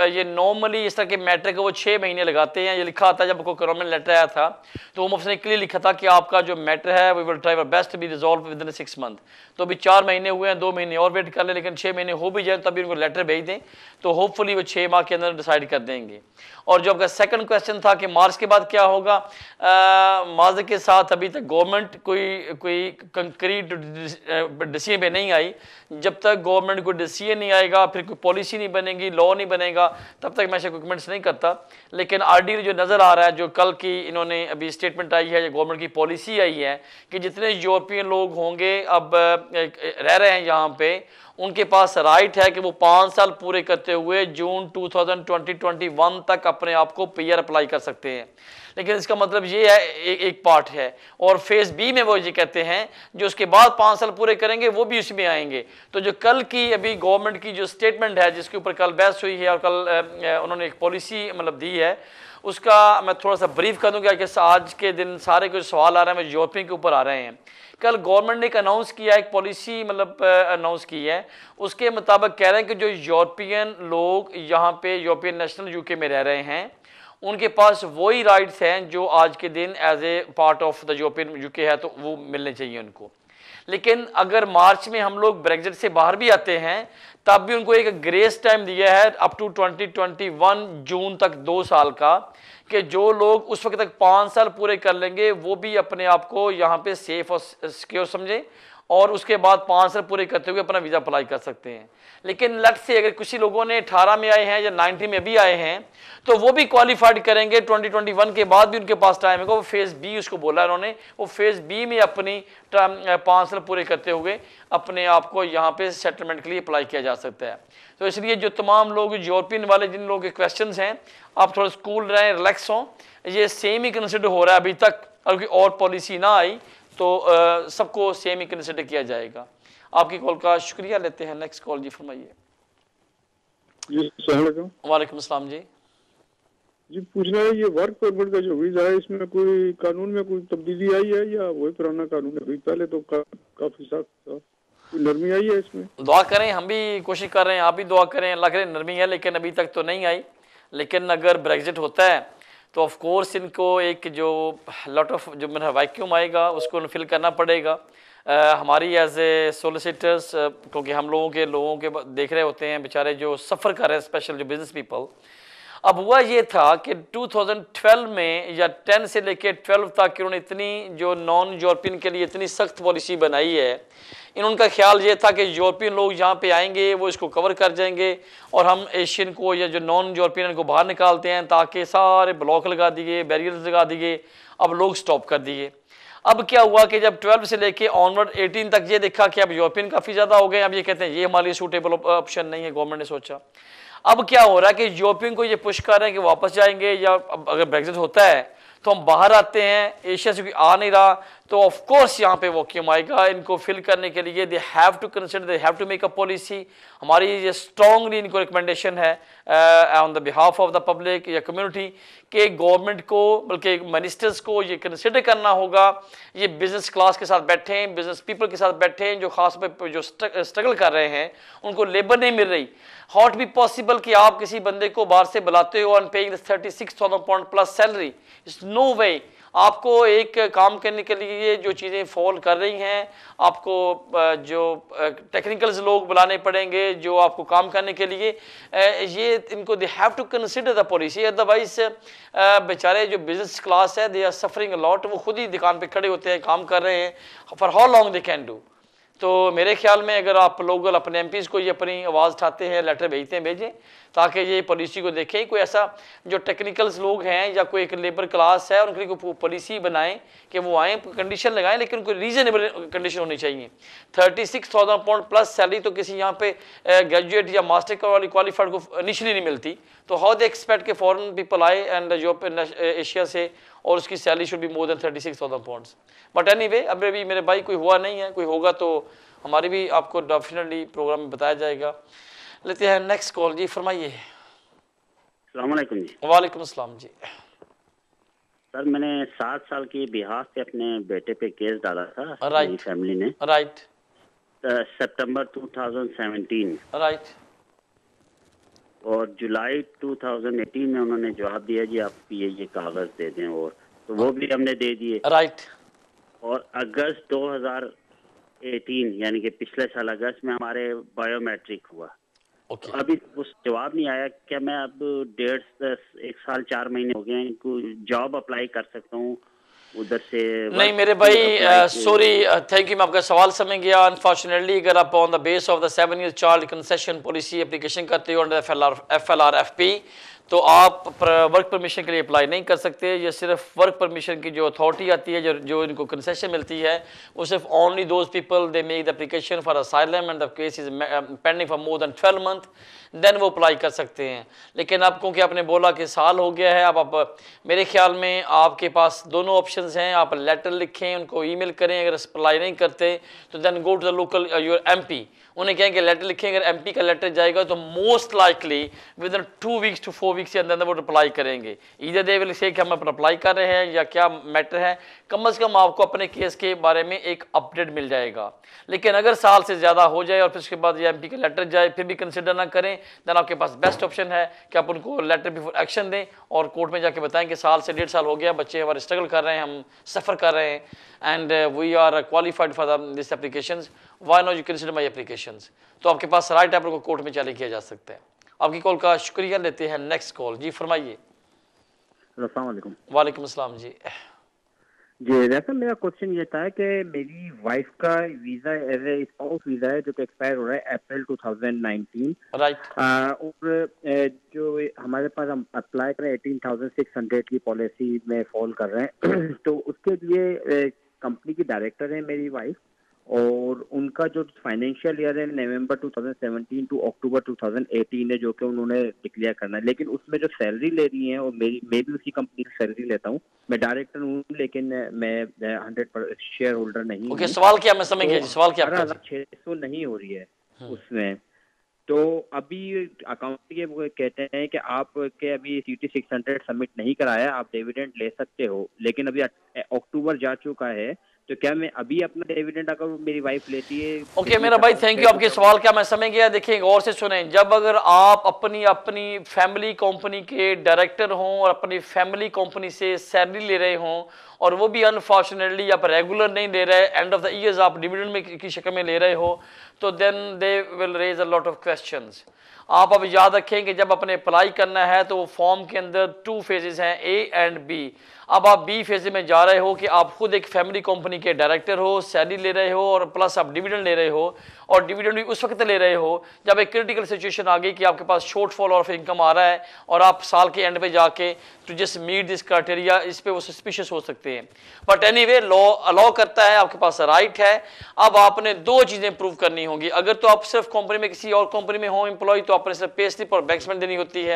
ये नॉर्मली इस तरह के मैटर को वो 6 महीने लगाते हैं। ये लिखा था जब आपको गवर्नमेंट लेटर आया था तो होम ऑफिस ने क्लियर लिखा था कि आपका जो मैटर है we will try our best to be resolve within 6 month. तो अभी 4 महीने हुए हैं, 2 महीने और वेट कर ले, लेकिन 6 महीने हो भी जाए तभी उनको लेटर भेज दें, तो होपफुली वो 6 माह के अंदर डिसाइड कर देंगे। और जो आपका सेकंड क्वेश्चन था कि मार्च के बाद क्या होगा, मार्च के साथ अभी तक गवर्नमेंट कोई कोई कंक्रीट डिसीजन पे नहीं आई। जब तक गवर्नमेंट को डिसीजन नहीं आएगा, फिर कोई पॉलिसी नहीं बनेगी, लॉ नहीं बनेगा, तब तक मैं कोई कमेंट्स नहीं करता। लेकिन आरडी जो नज़र आ रहा है, जो कल की इन्होंने अभी स्टेटमेंट आई है, गवर्नमेंट की पॉलिसी आई है कि जितने यूरोपियन लोग होंगे अब रह रहे हैं यहाँ पे, उनके पास राइट है कि वो 5 साल पूरे करते हुए जून 2021 तक अपने आप को पीआर अप्लाई कर सकते हैं। लेकिन इसका मतलब ये है, एक पार्ट है। और फेज बी में वो ये कहते हैं जो उसके बाद 5 साल पूरे करेंगे वो भी उसमें आएंगे। तो जो कल की अभी गवर्नमेंट की जो स्टेटमेंट है, जिसके ऊपर कल बहस हुई है और कल उन्होंने एक पॉलिसी मतलब दी है, उसका मैं थोड़ा सा ब्रीफ कर दूंगा कि आज के दिन सारे कुछ सवाल आ रहे हैं वो यूरोपियन के ऊपर आ रहे हैं। कल गवर्नमेंट ने एक अनाउंस किया, एक पॉलिसी मतलब अनाउंस की है। उसके मुताबिक कह रहे हैं कि जो यूरोपियन लोग यहाँ पे यूरोपियन नेशनल यूके में रह रहे हैं, उनके पास वही राइट्स हैं जो आज के दिन as a part of the European UK है, तो वो मिलने चाहिए उनको। लेकिन अगर मार्च में हम लोग ब्रेग्जिट से बाहर भी आते हैं, तब भी उनको एक ग्रेस टाइम दिया है अप टू 2021 जून तक, 2 साल का, कि जो लोग उस वक्त तक 5 साल पूरे कर लेंगे वो भी अपने आप को यहाँ पे सेफ और सिक्योर समझे और उसके बाद 5 साल पूरे करते हुए अपना वीज़ा अप्लाई कर सकते हैं। लेकिन लेट्स से अगर किसी लोगों ने 18 में आए हैं या 90 में भी आए हैं, तो वो भी क्वालिफाइड करेंगे 2021 के बाद भी उनके पास टाइम है। वो फेज़ बी उसको बोला उन्होंने, वो फेज़ बी में अपनी 5 साल पूरे करते हुए अपने आप को यहाँ पे सेटलमेंट के लिए अप्लाई किया जा सकता है। तो इसलिए जो तमाम लोग यूरोपियन वाले जिन लोगों के क्वेश्चन हैं, आप थोड़ा स्कूल रहें, रिलैक्स हों, ये सेम ही कंसिडर हो रहा है अभी तक। और कोई और पॉलिसी ना आई तो सबको सेम ही कंसिडर किया जाएगा। आपकी कॉल का शुक्रिया लेते हैं। नेक्स्ट कॉल जी, फरमाइए। वालेकुम अस्सलाम जी। जी पूछना है, ये वर्क परमिट का जो वीजा है, इसमें कोई कानून में कोई तब्दीली आई है या वही पुराना कानून है? पहले तो काफी सख्त था, कोई नरमी आई है इसमें? दुआ करें, हम भी कोशिश कर रहे हैं, आप भी दुआ करें, अल्लाह करे नरमी है, लेकिन अभी तक तो नहीं आई। लेकिन अगर ब्रेग्जिट होता है तो ऑफ कोर्स इनको एक जो लॉट ऑफ जो मेरा वैक्यूम आएगा उसको फिल करना पड़ेगा। हमारी एज ए सोलिसिटर्स, क्योंकि हम लोगों के देख रहे होते हैं बेचारे जो सफ़र कर रहे हैं, स्पेशल जो बिजनेस पीपल। अब हुआ ये था कि 2012 में या 10 से लेकर 12 तक इन्होंने इतनी जो नॉन यूरोपियन के लिए इतनी सख्त पॉलिसी बनाई है। इनका ख्याल ये था कि यूरोपियन लोग यहाँ पे आएंगे, वो इसको कवर कर जाएंगे और हम एशियन को या जो नॉन यूरोपियन को बाहर निकालते हैं, ताकि सारे ब्लॉक लगा दिए, बैरियर्स लगा दिए। अब लोग स्टॉप कर दिए। अब क्या हुआ कि जब 12 से लेके ऑनवर्ड 18 तक ये देखा कि अब यूरोपियन काफ़ी ज़्यादा हो गए, अब ये कहते हैं ये हमारे लिए सूटेबल ऑप्शन नहीं है। गवर्नमेंट ने सोचा, अब क्या हो रहा है कि यूरोपियन को ये पुश कर रहे हैं कि वापस जाएंगे, या अगर ब्रेग्जिट होता है तो हम बाहर आते हैं, एशिया से कोई आ नहीं रहा, तो ऑफ कोर्स यहाँ पे वैक्यूम आएगा। इनको फिल करने के लिए they have to consider, they have to make a policy. हमारी ये स्ट्रांगली इनको रिकमेंडेशन है on the behalf of the public या कम्युनिटी कि गवर्नमेंट को, बल्कि मिनिस्टर्स को ये कंसिडर करना होगा, ये बिजनेस क्लास के साथ बैठें, बिजनेस पीपल के साथ बैठें जो खास पे जो स्ट्रगल कर रहे हैं, उनको लेबर नहीं मिल रही। हाउ इट बी पॉसिबल कि आप किसी बंदे को बाहर से बुलाते हो and paying 36,000 pound plus salary? It's no way. आपको एक काम करने के लिए जो चीज़ें फॉल कर रही हैं, आपको जो टेक्निकल्स लोग बुलाने पड़ेंगे जो आपको काम करने के लिए, ये इनको they have to consider the policy. Otherwise बेचारे जो बिजनेस क्लास है, they are suffering a lot. वो खुद ही दुकान पे खड़े होते हैं, काम कर रहे हैं, for how long they can do. तो मेरे ख्याल में अगर आप लोग अपने एमपीज़ को ये अपनी आवाज़ उठाते हैं, लेटर भेजते हैं, भेजें ताकि ये पॉलिसी को देखें। कोई ऐसा जो टेक्निकल्स लोग हैं या कोई एक लेबर क्लास है, उनके लिए कोई पॉलिसी बनाएं कि वो आएँ, कंडीशन लगाएं, लेकिन कोई रीजनेबल कंडीशन होनी चाहिए। 36,000 पाउंड प्लस सैलरी तो किसी यहाँ पे ग्रेजुएट या मास्टर वाली क्वालिफाइड को इनिशियली नहीं मिलती। तो हाउ दे एक्सपेक्ट के फॉरेन पीपल आए एंड यूरोपियन एशिया से और उसकी salary should be more than 36,000 pounds. But anyway, अब भी मेरे भाई कोई हुआ नहीं है, कोई होगा तो हमारी भी आपको डेफिनेटली प्रोग्राम में बताया जाएगा। लेते हैं नेक्स्ट कॉल जी, फरमाइए। अस्सलाम वालेकुम जी। वालेकुम अस्सलाम जी। सर मैंने 7 साल की बिहार से अपने बेटे पे केस डाला था, राइट, फैमिली ने, राइट, सितंबर 2017, राइट, और जुलाई 2018 में उन्होंने जवाब दिया जी आप ये कागज दे दें, और तो वो भी हमने दे दिए, राइट। और अगस्त 2018 यानी कि पिछले साल अगस्त में हमारे बायोमेट्रिक हुआ। ओके। तो अभी उस जवाब नहीं आया। क्या मैं अब 1 साल 4 महीने हो गए हैं, जॉब अप्लाई कर सकता हूँ उधर से नहीं मेरे भाई, सॉरी, थैंक यू, मैं आपका सवाल समझ गया। अनफॉर्चुनेटली अगर आप on the base of the 7 year child concession policy application करते हो अंडर FLR-FP, तो आप वर्क परमिशन के लिए अप्लाई नहीं कर सकते। ये सिर्फ वर्क परमिशन की जो अथॉरिटी आती है, जो इनको कंसेशन मिलती है, वो सिर्फ only those people they make the application for asylum and the case is pending for more than 12 month, then वो अप्लाई कर सकते हैं। लेकिन अब क्योंकि आपने बोला कि साल हो गया है, अब आप मेरे ख्याल में आपके पास दोनों ऑप्शंस हैं। आप लेटर लिखें, उनको ईमेल करें, अगर अप्लाई नहीं करते तो then go to the local your MP, उन्हें कहेंगे लेटर लिखें। अगर MP का लेटर जाएगा तो most likely with in 2 weeks to 4 weeks के अंदर वो अप्लाई करेंगे। इधर दे विल से कि हम अप्लाई कर रहे हैं या क्या मैटर है, कम से कम आपको अपने केस के बारे में एक अपडेट मिल जाएगा। लेकिन अगर साल से ज़्यादा हो जाए और फिर उसके बाद ये MP का लेटर जाए फिर भी कंसिडर ना करें, देन आपके पास बेस्ट ऑप्शन है कि आप उनको लेटर बिफोर एक्शन दें और कोर्ट में जाके बताएं कि साल से 1.5 साल हो गया, बच्चे हमारे स्ट्रगल कर रहे हैं, हम सफ़र कर रहे हैं, and we are qualified for this applications, why not you consider my applications. तो आपके पास राइट है, आपको कोर्ट में चैलेंज किया जा सकता है। आपकी कॉल का शुक्रिया, लेते हैं नेक्स्ट कॉल। जी फरमाइए। अस्सलाम वालेकुम। वालेकुम अस्सलाम जी। जी वैसे मेरा क्वेश्चन ये था कि मेरी वाइफ का visa as a spouse visa है जो कि एक्सपायर हो रहा है अप्रैल 2019। राइट। और जो हमारे पास हम अप्लाई करें 18,600 की पॉलिसी में फॉल कर रहे हैं तो उसके लिए कंपनी की डायरेक्टर है मेरी वाइफ, और उनका जो फाइनेंशियल ईयर है नवंबर 2017 टू अक्टूबर 2018 है जो कि उन्होंने डिक्लेयर करना है। लेकिन उसमें जो सैलरी ले रही है, और मैं भी उसी कंपनी की सैलरी लेता हूँ, मैं डायरेक्टर हूँ लेकिन मैं 100% शेयर होल्डर नहीं हूँ। सवाल क्या, मैं समझ गया जी, सवाल क्या? 600 नहीं हो रही है उसमें। तो अभी अकाउंट के वो कहते हैं कि आप के अभी CT 600 सबमिट नहीं कराया, आप डिविडेंड ले सकते हो, लेकिन अभी अक्टूबर जा चुका है, तो क्या मैं अभी अपना डिविडेंड अगर मेरी वाइफ लेती है? ओके मेरा भाई, थैंक यू, आपके सवाल क्या मैं समझ गया। देखिए गौर से सुने, जब अगर आप अपनी फैमिली कंपनी के डायरेक्टर हों और अपनी फैमिली कंपनी से सैलरी ले रहे हों और वो भी अनफॉर्चुनेटली आप रेगुलर नहीं ले रहे, एंड ऑफ द ईयर्स आप डिविडेंड में की शक्ल में ले रहे हो, तो then they will raise a lot of questions. आप अब याद रखें कि जब अपने अप्लाई करना है तो वो फॉर्म के अंदर 2 फेजेस हैं, A एंड B। अब आप B फेज में जा रहे हो कि आप खुद एक फैमिली कंपनी के डायरेक्टर हो, सैलरी ले रहे हो और प्लस आप डिविडेंड ले रहे हो, और डिविडेंड भी उस वक्त ले रहे हो जब एक क्रिटिकल सिचुएशन आ गई कि आपके पास शॉर्टफॉल ऑफ इनकम आ रहा है और आप साल के एंड पे जाके to just meet this criteria, इस पे वो सस्पिशियस हो सकते हैं। बट एनीवे लॉ अलाउ करता है, आपके पास राइट है। अब आपने 2 चीज़ें प्रूव करनी होंगी। अगर तो आप सिर्फ कंपनी में किसी और कंपनी में हो एम्प्लॉय, तो आपने सिर्फ पे स्लिप और बैंक स्टेटमेंट देनी होती है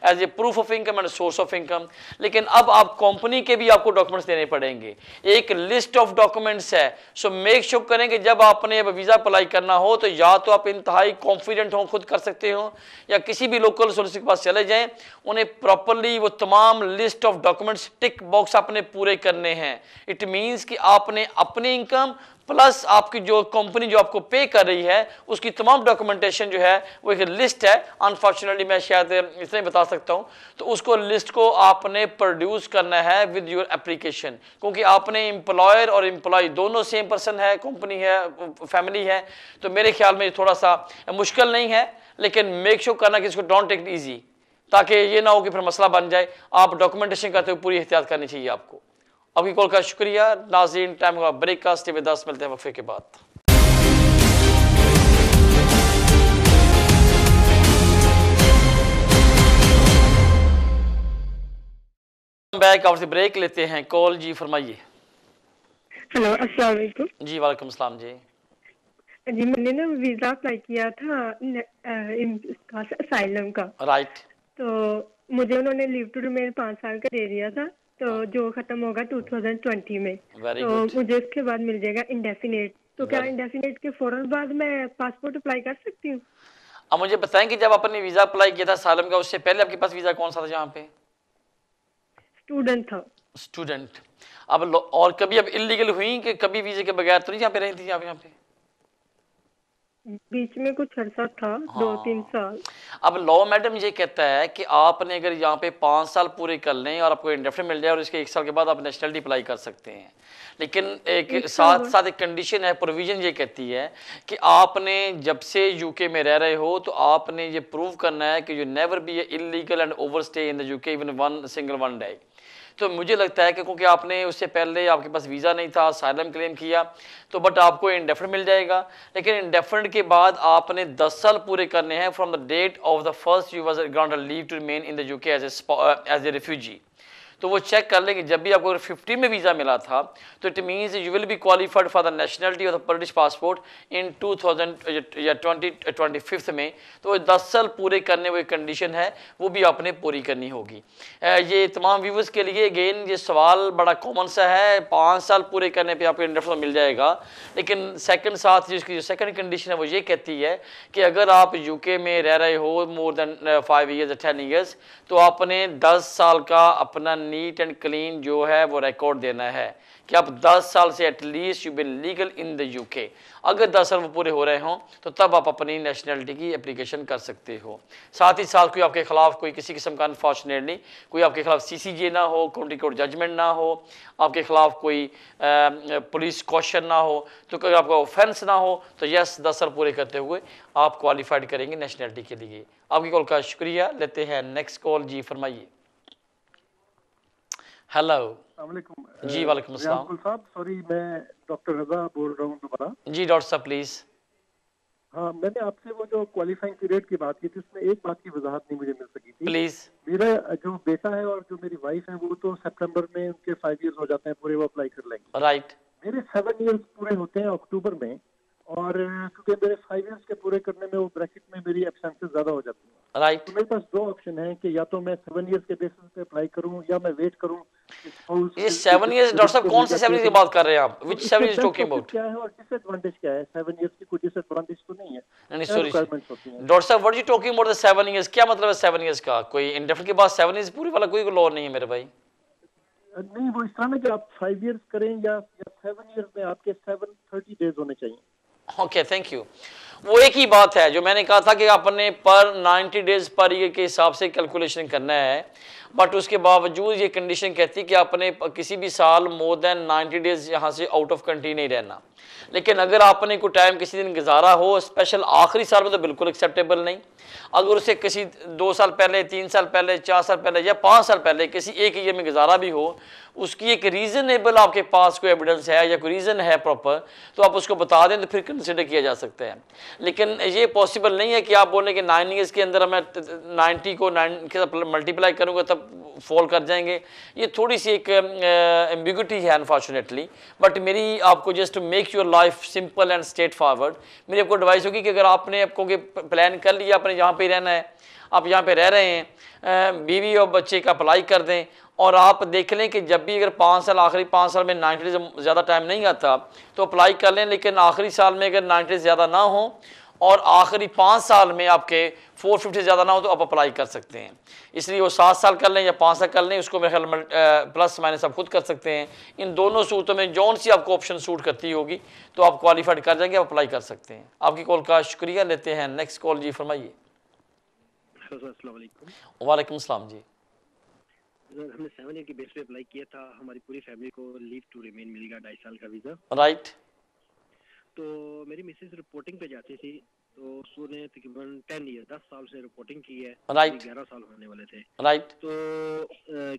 as a proof of income and source of income. लेकिन अब आप कंपनी के भी आपको डॉक्यूमेंट्स देने पड़ेंगे, एक लिस्ट ऑफ डॉक्यूमेंट्स है। सो मेक श्योर करें कि जब आपने अब वीज़ा अप्लाई करना हो तो या तो आप इंतहाई कॉन्फिडेंट हो, खुद कर सकते हो, या किसी भी लोकल सोलिसिटर के पास चले जाएं, उन्हें प्रॉपरली वो तमाम list of documents tick box आपने पूरे करने हैं। इट मीन्स कि आपने अपनी इनकम प्लस आपकी जो कंपनी जो आपको पे कर रही है उसकी तमाम डॉक्यूमेंटेशन जो है वो एक लिस्ट है। अनफॉर्चुनेटली मैं शायद इतना ही बता सकता हूँ, तो उसको लिस्ट को आपने प्रोड्यूस करना है विद योर एप्लीकेशन, क्योंकि आपने एम्प्लॉयर और एम्प्लॉय दोनों सेम पर्सन है, कंपनी है, फैमिली है। तो मेरे ख्याल में थोड़ा सा मुश्किल नहीं है, लेकिन मेक श्योर करना कि इसको डोंट टेक इट ईजी, ताकि ये ना हो कि फिर मसला बन जाए। आप डॉक्यूमेंटेशन करते हुए पूरी एहतियात करनी चाहिए आपको। आपकी कॉल का शुक्रिया। नाज़रीन टाइम का ब्रेक का, स्टे विद अस, मिलते हैं वक्फे के बाद। बैक आफ्टर ब्रेक लेते हैं कॉल। जी फरमाइए। हेलो अस्सलाम वालेकुम। जी वालेकुम सलाम। जी जी मैंने ना वीजा अप्लाई किया था असाइलम का। राइट। तो मुझे उन्होंने लीव टू रिमेन 5 साल का दे दिया था, तो जो खत्म होगा 2020 में। तो मुझे उसके बाद मिल जाएगा इंडेफिनेट। तो क्या इंडेफिनेट के फौरन बाद मैं पासपोर्ट अप्लाई कर सकती हूँ? अब मुझे बताएं कि जब आपने वीजा अप्लाई किया था सालम का, उससे पहले आपके पास वीजा कौन सा था? जहाँ पे स्टूडेंट था। स्टूडेंट। अब और कभी अब इलीगल हुई कि कभी वीजे के बगैर तो नहीं जहाँ पे रही थी? यहाँ पे बीच में कुछ अर्सा था। हाँ। 2-3 साल। अब लॉ मैडम ये कहता है कि आपने अगर यहाँ पे 5 साल पूरे कर लें और आपको इंडेफिनेट मिल जाए और इसके 1 साल के बाद आप नेशनलिटी अप्लाई कर सकते हैं। लेकिन एक साथ साथ एक कंडीशन है, प्रोविजन ये कहती है कि आपने जब से यूके में रह रहे हो तो आपने ये प्रूव करना है कि you never be illegal and overstay in the UK even one single one day. तो मुझे लगता है कि क्योंकि आपने उससे पहले आपके पास वीज़ा नहीं था, असाइलम क्लेम किया, तो बट आपको इंडेफिनिट मिल जाएगा। लेकिन इंडेफिनिट के बाद आपने 10 साल पूरे करने हैं from the date of the first you was granted leave to remain in the UK as a refugee. तो वो चेक कर लेंगे जब भी आपको अगर 50 में वीज़ा मिला था तो it means you will be qualified for the nationality of the British passport in 2025 में। तो 10 साल पूरे करने वो कंडीशन है, वो भी आपने पूरी करनी होगी। ये तमाम व्यूवर्स के लिए अगेन ये सवाल बड़ा कॉमन सा है, 5 साल पूरे करने पे आपको इंडेफिनिट मिल जाएगा। लेकिन सेकंड साथ जिसकी जो सेकंड कंडीशन है वो ये कहती है कि अगर आप यूके में रह रहे हो मोर देन 5 ईयर्स 10 ईयर्स, तो आपने 10 साल का अपना नीट एंड क्लीन जो है वो रिकॉर्ड देना है कि आप 10 साल से at least you been legal in the UK. अगर 10 साल वो पूरे हो रहे हों तो तब आप अपनी नेशनलिटी की एप्लीकेशन कर सकते हो। साथ ही साथ कोई आपके खिलाफ कोई किसी किस्म का अनफॉर्चुनेटली कोई आपके खिलाफ CCJ ना हो, काउंटी कोर्ट जजमेंट ना हो, आपके खिलाफ कोई पुलिस क्वेश्चन ना हो, तो कोई आपका ऑफेंस ना हो, तो यस 10 साल पूरे करते हुए आप क्वालिफाइड करेंगे नेशनलिटी के लिए। आपकी कॉल का शुक्रिया। लेते हैं नेक्स्ट कॉल। जी फरमाइए। हेलो जी, वालेकुम अस्सलाम साहब। सॉरी, मैं डॉक्टर रजा बोल रहा हूँ दोबारा। जी डॉक्टर साहब प्लीज। हाँ, मैंने आपसे वो जो क्वालिफाइंग पीरियड की बात की थी उसमें एक बात की वजाहत नहीं मुझे मिल सकी थी। प्लीज। मेरा जो बेटा है और जो मेरी वाइफ है वो तो सितंबर में उनके 5 इयर्स हो जाते हैं पूरे, वो अप्लाई कर लेंगे। राइट। मेरे 7 इयर्स पूरे होते हैं अक्टूबर में, और क्योंकि मेरे 5 इयर्स के पूरे करने में वो ब्रैकेट में मेरी एब्सेंसेस ज्यादा हो जाती हैं। राइट। तो मेरे पास 2 ऑप्शन है कि या तो मैं 7 इयर्स के बेसिस पे अप्लाई करूं या मैं वेट करूं। ये 7 इयर्स डॉक्टर साहब कौन से 7 इयर्स की बात कर रहे हैं आप? Which 7 years talking about? क्या है और डिसएडवांटेज क्या है? 7 इयर्स की कोई डिसएडवांटेज तो नहीं है? नहीं सॉरी डॉक्टर साहब, what you talking about the 7 years? क्या मतलब है 7 इयर्स का? कोई इंडेफिनिट के बाद 7 इयर्स पूरे वाला कोई लॉ नहीं है मेरे भाई। नहीं, वो इस तरह में कि आप 5 इयर्स करें या 7 इयर्स में आपके 730 डेज होने चाहिए। Okay thank you. वो एक ही बात है जो मैंने कहा था कि आपने पर 90 डेज पर ईयर के हिसाब से कैलकुलेशन करना है, बट उसके बावजूद ये कंडीशन कहती है कि आपने किसी भी साल मोर देन 90 डेज यहाँ से आउट ऑफ कंट्री नहीं रहना। लेकिन अगर आपने कोई टाइम किसी दिन गुजारा हो स्पेशल आखिरी साल में तो बिल्कुल एक्सेप्टेबल नहीं। अगर उसे किसी 2 साल पहले, 3 साल पहले, 4 साल पहले या 5 साल पहले किसी एक ईयर में गुजारा भी हो, उसकी एक रीज़नेबल आपके पास कोई एविडेंस है या कोई रीज़न है प्रॉपर, तो आप उसको बता दें तो फिर कंसिडर किया जा सकता है। लेकिन ये पॉसिबल नहीं है कि आप बोलें कि 9 ईयर्स के अंदर मैं 90 को 9 के साथ मल्टीप्लाई करूँगा तब फॉल कर जाएंगे। ये थोड़ी सी एक एम्बिग्यूटी है अनफॉर्चुनेटली। बट मेरी आपको just to make your life simple and straightforward मेरी आपको एडवाइस होगी कि अगर आपने आपको प्लान कर लिया, आपने यहाँ पे रहना है, आप यहाँ पे रह रहे हैं, बीवी और बच्चे का अप्लाई कर दें, और आप देख लें कि जब भी अगर 5 साल आखिरी 5 साल में 90 से ज़्यादा टाइम नहीं आता तो अप्लाई कर लें। लेकिन आखिरी साल में अगर 90 से ज़्यादा ना हो और आखिरी 5 साल में आपके 450 से ज़्यादा ना हो तो आप अप्लाई कर सकते हैं। इसलिए वो 7 साल कर लें या 5 साल कर लें, उसको मेरे ख्याल में प्लस माइनस आप खुद कर सकते हैं। इन दोनों सूरतों में जौन सी आपको ऑप्शन सूट करती होगी तो आप क्वालिफाइड कर जाएंगे, आप अप्लाई कर सकते हैं। आपकी कॉल का शुक्रिया। लेते हैं नेक्स्ट कॉल। जी फरमाइए। वालेकुम सलाम जी। हमने 7 ईयर की बेस पे अप्लाई किया था, हमारी पूरी फैमिली को लीव टू रिमेन मिलेगा 2.5 साल का वीज़ा। राइट। तो मेरी मिसेस रिपोर्टिंग पे जाती थी, तो उसने तकरीबन 10 साल से रिपोर्टिंग की है। राइट। 11 साल होने वाले थे। राइट। तो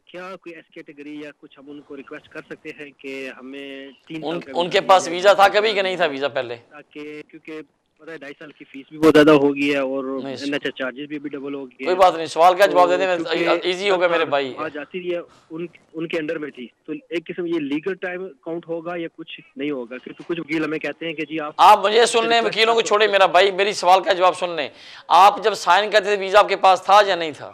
क्या कोई ऐसी कैटेगरी या कुछ हम उनको रिक्वेस्ट कर सकते हैं कि हमें 3 साल उनके पास वीज़ा था कभी कि नहीं था वीज़ा पहले? ताकि क्योंकि पता है 2.5 साल की फीस भी बहुत ज्यादा हो गई है और एनएचएस चार्जेस भी डबल हो गए। कोई बात नहीं, सवाल का जवाब दे दें, इजी होगा मेरे भाई। आ जाती है उनके अंडर में थी, तो एक किस्म ये लीगल टाइम काउंट होगा या कुछ नहीं होगा? क्योंकि कुछ वकील हमें कहते हैं कि जी आप मुझे सुन लें, वकीलों को छोड़े मेरा भाई, मेरी सवाल का जवाब सुन लें। आप जब साइन करते थे वीज़ा आपके पास था या नहीं था?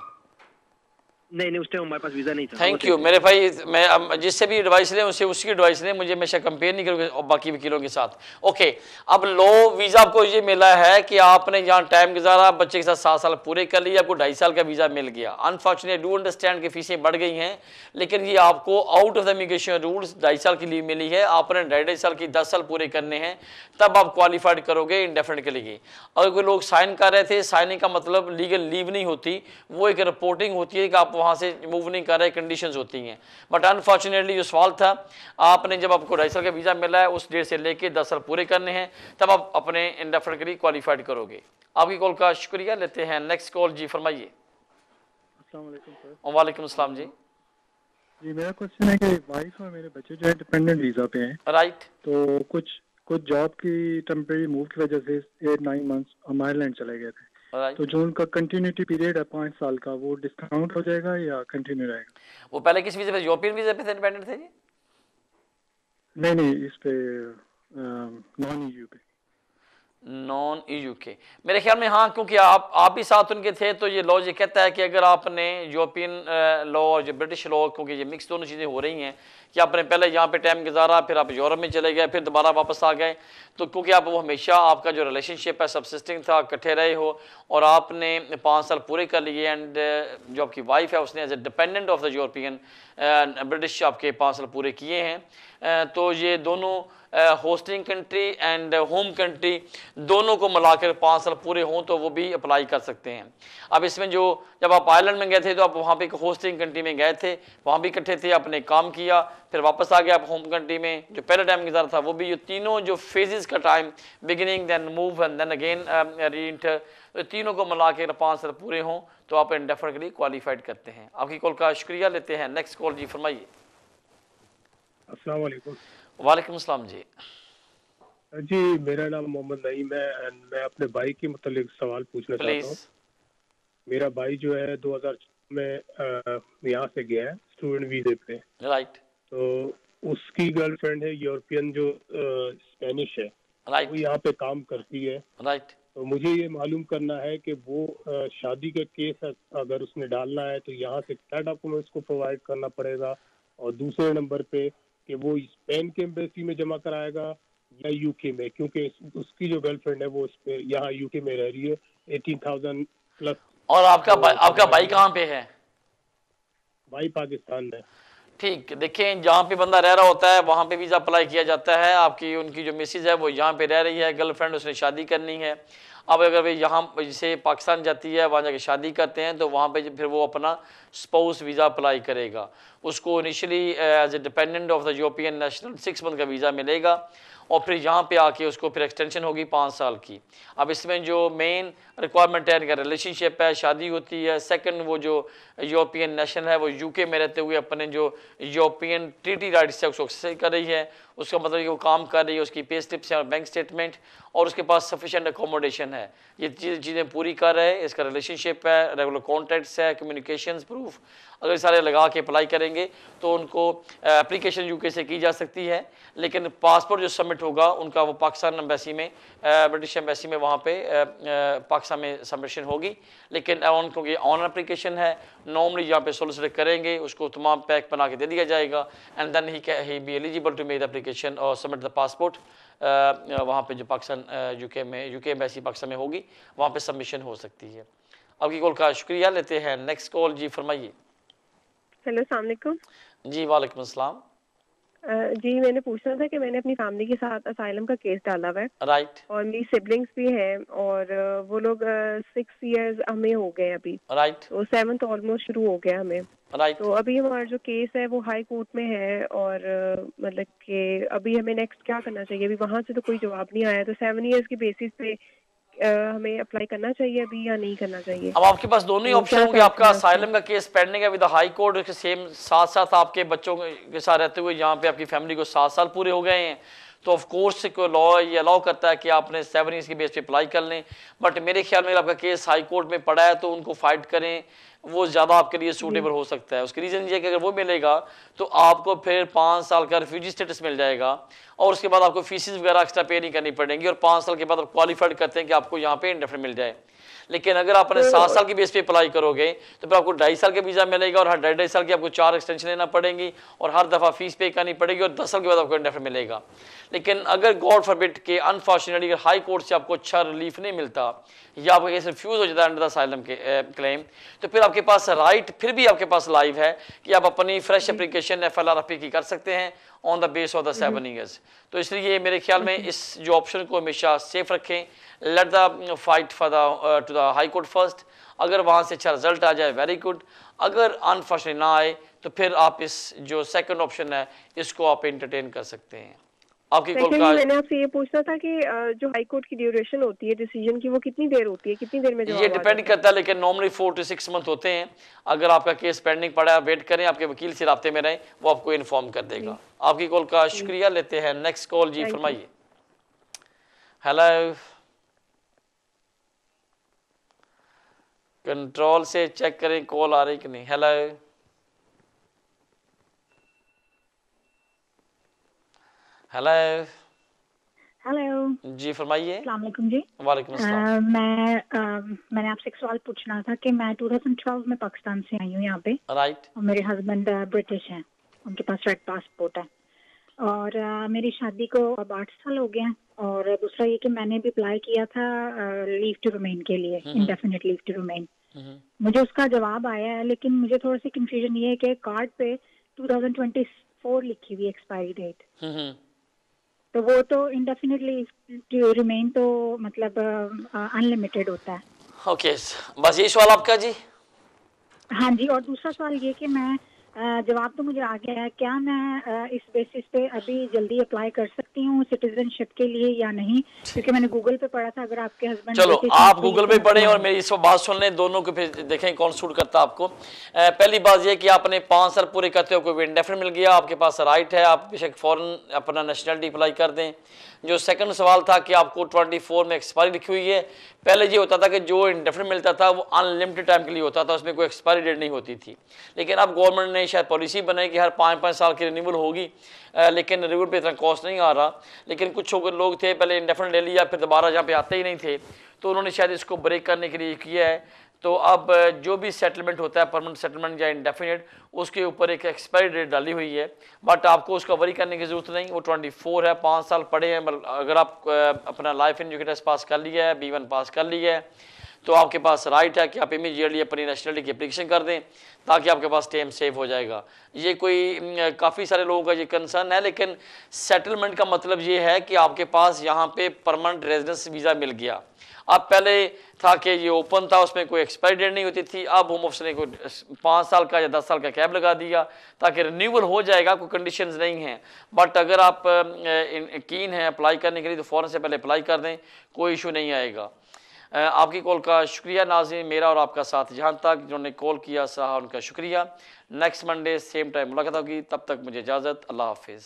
नहीं, उस टाइम हमारे पास वीज़ा नहीं था। थैंक यू मेरे भाई। मैं जिससे भी एडवाइस लें उससे उसकी एडवाइस लें, मुझे हमेशा कंपेयर नहीं करोगे बाकी वकीलों के साथ। ओके, अब लो वीज़ा आपको ये मिला है कि आपने यहाँ टाइम गुजारा, बच्चे के साथ 7 साल पूरे कर लिए, आपको 2.5 साल का वीज़ा मिल गया। अनफॉर्चुनेट डू अंडरस्टैंड कि फीसें बढ़ गई हैं, लेकिन ये आपको out of the immigration rules 2.5 साल की लीव मिली है। आपने 2.5 साल की 10 साल पूरे करने हैं, तब आप क्वालिफाइड करोगे इंडेफिनिट के लिए। अगर कोई लोग साइन कर रहे थे, साइनिंग का मतलब लीगल लीव नहीं होती, वो एक रिपोर्टिंग होती है कि आप वहाँ से मूव नहीं कर रहे, कंडीशंस होती हैं। बट अनफॉर्चुनेटली जो सवाल था, आपने जब आपको 2.5 साल का वीज़ा मिला है उस डेट से लेके 10 साल पूरे करने हैं, तब आप अपने इंडेफिनिट के लिए क्वालिफाइड करोगे। आपकी कॉल का शुक्रिया। लेते हैं नेक्स्ट कॉल। जी फरमाइए। अस्सलाम वालेकुम सर। वालेकुम अस्सलाम जी। जी मेरा क्वेश्चन है कि वाइफ और मेरे बच्चे जो है डिपेंडेंट वीजा पे हैं, राइट। तो कुछ जॉब की टेम्परेरी मूव की वजह से 8-9 मंथ्स हम आयरलैंड चले गए थे, राइट। तो जो उनका कंटिन्यूटी पीरियड है 5 साल का, वो डिस्काउंट हो जाएगा या कंटिन्यू रहेगा? वो पहले किस वीजे पे, यूरोपियन वीजे पे थे, डिपेंडेंट थे जी? नहीं इस पे नॉन ईयू पे। नॉन ईयू के मेरे ख्याल में हाँ, क्योंकि आप भी साथ उनके थे, तो ये लॉ ये कहता है कि अगर आपने यूरोपियन लॉ और जो ब्रिटिश लॉ, क्योंकि ये मिक्स दोनों चीज़ें हो रही हैं कि आपने पहले यहाँ पे टाइम गुजारा, फिर आप यूरोप में चले गए, फिर दोबारा वापस आ गए, तो क्योंकि आप वो हमेशा आपका जो रिलेशनशिप है सबसिस्टिंग था, इकट्ठे रहे हो, और आपने 5 साल पूरे कर लिए, एंड जो आपकी वाइफ है उसने as a dependent of the European British आपके 5 साल पूरे किए हैं, तो ये दोनों hosting country and home country दोनों को मिलाकर 5 साल पूरे हों तो वो भी अप्लाई कर सकते हैं। अब इसमें जो जब आप आयरलैंड में गए थे तो आप वहाँ पे एक होस्टिंग कंट्री में गए थे, वहाँ भी इकट्ठे थे, आपने काम किया, फिर वापस आ गए आप होम कंट्री में, जो पहले टाइम गुजारा था वो भी, ये तीनों जो फेजेस का time, beginning then move and then again reenter, तो तीनों को मिला के 5 साल पूरे हों तो आप इंडेफिनिट के लिए क्वालिफाइड करते हैं। आपकी कॉल का शुक्रिया लेते हैं। नेक्स्ट कॉल जी, फरमाइए। अस्सलाम वालेकुम। वालेकुम अस्सलाम जी। जी मेरा नाम मोहम्मद नईम है, मैं अपने भाई के मुतालिक सवाल पूछना चाहता हूँ। मेरा भाई जो है 2000 में यहाँ से गया है स्टूडेंट वीजे पे, राइट। तो उसकी गर्लफ्रेंड है यूरोपियन जो स्पेनिश है, राइट, वो यहाँ पे काम करती है, राइट। तो मुझे ये मालूम करना है कि वो शादी का केस अगर उसने डालना है तो यहाँ से क्या डॉक्यूमेंट्स को प्रोवाइड करना पड़ेगा, और दूसरे नंबर पे कि वो स्पेन के एम्बेसी में जमा कराएगा या यूके में, क्योंकि उसकी जो गर्लफ्रेंड है वो यहाँ यूके में रह रही है 18,000 प्लस। और आपका भाई कहाँ पे है? भाई पाकिस्तान में। ठीक, देखिए जहाँ पे बंदा रह रहा होता है वहाँ पे वीज़ा अप्लाई किया जाता है। आपकी उनकी जो मिसेज है वो यहाँ पे रह रही है, गर्लफ्रेंड, उसने शादी करनी है। अब अगर वे यहाँ जैसे पाकिस्तान जाती है, वहाँ जाके शादी करते हैं, तो वहाँ पे फिर वो अपना स्पाउस वीज़ा अप्लाई करेगा। उसको initially as a dependent of the European national 6 month का वीज़ा मिलेगा, और फिर यहाँ पे आके उसको फिर एक्सटेंशन होगी 5 साल की। अब इसमें जो मेन रिक्वायरमेंट है, इनका रिलेशनशिप है, शादी होती है। सेकंड, वो जो यूरोपियन नेशनल है वो यूके में रहते हुए अपने जो यूरोपियन ट्रीटी राइट्स है उसको एक्सरसाइज कर रही है। उसका मतलब कि वो काम कर रही है, उसकी पे स्लिप्स हैं और बैंक स्टेटमेंट, और उसके पास सफिशेंट अकोमोडेशन है, ये चीज़ें पूरी कर रहे हैं। इसका रिलेशनशिप है, रेगुलर कॉन्टैक्ट्स है, कम्युनिकेशंस प्रूफ, अगर सारे लगा के अप्लाई करेंगे तो उनको एप्लीकेशन यूके से की जा सकती है। लेकिन पासपोर्ट जो सबमिट होगा उनका वो पाकिस्तान एम्बेसी में, ब्रिटिश एम्बेसी में वहाँ पे पाकिस्तान में सबमिशन होगी। लेकिन क्योंकि ऑन एप्लीकेशन है, नॉर्मली यहाँ पे सोलिसिट करेंगे, उसको तमाम पैक बना के दे दिया जाएगा, and then he be eligible to make the application और सबमिट द पासपोर्ट। वहाँ पे जो पाकिस्तान यूके एम्बेसी पाकिस्तान में होगी वहाँ पे सबमिशन हो सकती है। आपकी कॉल का शुक्रिया लेते हैं। नेक्स्ट कॉल जी, फरमाइए। हेलो, अस्सलाम वालेकुम। जी वालेकुम अस्सलाम। जी मैंने पूछना था कि मैंने अपनी फैमिली के साथ असाइलम का केस डाला हुआ है, राइट, और मेरी सिबलिंग्स भी हैं, और वो लोग 6 इयर्स हमें हो गए अभी, राइट, तो 7th ऑलमोस्ट शुरू हो गया हमें, राइट। तो अभी हमारा जो केस है वो हाई कोर्ट में है, और मतलब कि अभी हमें नेक्स्ट क्या करना चाहिए? अभी वहाँ से तो कोई जवाब नहीं आया, तो 7 इयर्स की बेसिस पे हमें अप्लाई करना चाहिए अभी या नहीं करना चाहिए? अब आपके पास दोनों ही ऑप्शन होंगे। आपका असाइलम का केस पेंडिंग है विद हाई कोर्ट, उसके सेम साथ साथ आपके बच्चों के साथ रहते हुए यहाँ पे आपकी फैमिली को 7 साल पूरे हो गए हैं, तो ऑफ कोर्स को लॉ ये अलाउ करता है कि आपने 7 ईयर्स की बेस पे अप्लाई कर लें। बट मेरे ख्याल में आपका केस हाई कोर्ट में पड़ा है तो उनको फाइट करें, वो ज़्यादा आपके लिए सूटेबल हो सकता है। उसकी रीज़न ये है कि अगर वो मिलेगा तो आपको फिर 5 साल का रिफ्यूजी स्टेटस मिल जाएगा, और उसके बाद आपको फीसिस वगैरह एक्स्ट्रा पे नहीं करनी पड़ेंगी, और 5 साल के बाद आप क्वालिफाइड करते हैं कि आपको यहाँ पे इंडेफिनिट मिल जाए। लेकिन अगर आप अपने 7 साल की बेस पे अप्लाई करोगे तो फिर आपको 2.5 साल का वीज़ा मिलेगा, और हर 2.5 साल की आपको 4 एक्सटेंशन लेना पड़ेंगी, और हर दफ़ा फीस पे करनी पड़ेगी, और 10 साल के बाद आपको इंडेफिनिट मिलेगा। लेकिन अगर गॉड फॉरबिड के अनफॉर्चुनेटली अगर हाई कोर्ट से आपको अच्छा रिलीफ नहीं मिलता, या आपका केस रिफ्यूज़ हो जाता है अंडर द असाइलम के क्लेम, तो फिर आपके पास राइट फिर भी आपके पास लाइव है कि आप अपनी फ्रेश एप्लीकेशन FLRP की कर सकते हैं on the base of the 7 years. तो इसलिए मेरे ख्याल में इस जो ऑप्शन को हमेशा सेफ रखें। Let the fight for the two the high court first. अगर वहाँ से अच्छा रिजल्ट आ जाए वेरी गुड, अगर अनफॉर्चुनेटली ना आए तो फिर आप इस जो सेकंड ऑप्शन है इसको आप एंटरटेन कर सकते हैं। आपकी कॉल का मैंने आपसे ये पूछना था कि जो हाई कोर्ट की ड्यूरेशन होती है डिसीजन की, वो कितनी देर होती है, कितनी देर में जवाब ये डिपेंड करता है, लेकिन नॉर्मली 4 to 6 मंथ होते हैं। अगर आपका केस पेंडिंग पड़ा है, वेट करें, आपके वकील से राब्ते में रहें, वो आपको इन्फॉर्म कर देगा। आपकी कॉल का शुक्रिया, लेते हैं नेक्स्ट कॉल। जी फरमाइए। हेलो, कंट्रोल से चेक करें कॉल आ रही कि नहीं। हेलो, हेलो, हेलो जी फरमाइए। अस्सलाम वालेकुम जी। वालेकुम अस्सलाम। मैंने आपसे एक सवाल पूछना था कि मैं 2012 में पाकिस्तान से आई हूँ यहाँ पे। राइट। और मेरे हस्बैंड ब्रिटिश हैं, उनके पास रेड पासपोर्ट है, और मेरी शादी को अब 8 साल हो गए हैं। और दूसरा ये कि मैंने भी अप्लाई किया था लीव टू रिमेन के लिए, इंडेफिनिट लीव टू रिमेन। मुझे उसका जवाब आया है, लेकिन मुझे थोड़ा सी कंफ्यूजन ये है कि कार्ड पे 2024 लिखी हुई एक्सपायरी डेट, तो वो तो इंडेफिनिटली रिमेन तो मतलब अनलिमिटेड होता है। ओके, बस यही सवाल आपका जी? हाँ जी। और दूसरा सवाल ये कि मैं जवाब तो मुझे आ गया है, क्या मैं इस बेसिस पे अभी जल्दी अप्लाई कर सकती हूँ सिटीजनशिप के लिए या नहीं? क्योंकि मैंने गूगल पे पढ़ा था, अगर आपके हस्बैंड। चलो आप गूगल पे पढ़ें और मेरी इस बात सुन लें, दोनों को फिर देखें कौन सूट करता है आपको। पहली बात ये कि आपने 5 साल पूरे करते हो, कोई इंडेफिनिट मिल गया, आपके पास राइट है, आप बेशक फॉरन अपना नेशनलिटी अप्लाई कर दें। जो सेकंड सवाल था कि आपको 24 में एक्सपायरी लिखी हुई है, पहले ये होता था कि जो इंडेफिनिट मिलता था वो अनलिमिटेड टाइम के लिए होता था, उसमें कोई एक्सपायरी डेट नहीं होती थी। लेकिन अब गवर्नमेंट ने शायद पॉलिसी बनाई कि हर 5-5 साल की रिन्यूअल होगी, लेकिन रिन्यूअल पे इतना कॉस्ट नहीं आ रहा। लेकिन कुछ लोग थे पहले इंडेफिनिट ले लिया, फिर दोबारा जहाँ पे आते ही नहीं थे, तो उन्होंने शायद इसको ब्रेक करने के लिए किया है। तो अब जो भी सेटलमेंट होता है, परमानेंट सेटलमेंट या इंडेफिनिट, उसके ऊपर एक एक्सपायरी डेट डाली हुई है, बट आपको उसका वरी करने की ज़रूरत नहीं। वो 24 है, 5 साल पड़े हैं। अगर आप अपना लाइफ इंडिकेटर्स पास कर लिया है, B1 पास कर लिया है, तो आपके पास राइट है कि आप इमीडिएटली अपनी नेशनलिटी की एप्लीकेशन कर दें, ताकि आपके पास टाइम सेव हो जाएगा। ये कोई काफ़ी सारे लोगों का ये कंसर्न है, लेकिन सेटलमेंट का मतलब ये है कि आपके पास यहाँ पे परमानेंट रेजिडेंस वीज़ा मिल गया। अब पहले था कि ये ओपन था, उसमें कोई एक्सपायरी डेट नहीं होती थी। अब होम ऑफिस ने कोई 5 साल का या 10 साल का कैब लगा दिया, ताकि रिन्यूअल हो जाएगा, कोई कंडीशंस नहीं हैं। बट अगर आप कीन हैं अप्लाई करने के लिए, तो फ़ौरन से पहले अप्लाई कर दें, कोई इशू नहीं आएगा। आपकी कॉल का शुक्रिया नाज़रीन, मेरा और आपका साथ जहाँ तक जिन्होंने कॉल किया सहा उनका शुक्रिया। नेक्स्ट मंडे सेम टाइम मुलाकात होगी, तब तक मुझे इजाज़त, अल्लाह हाफिज़।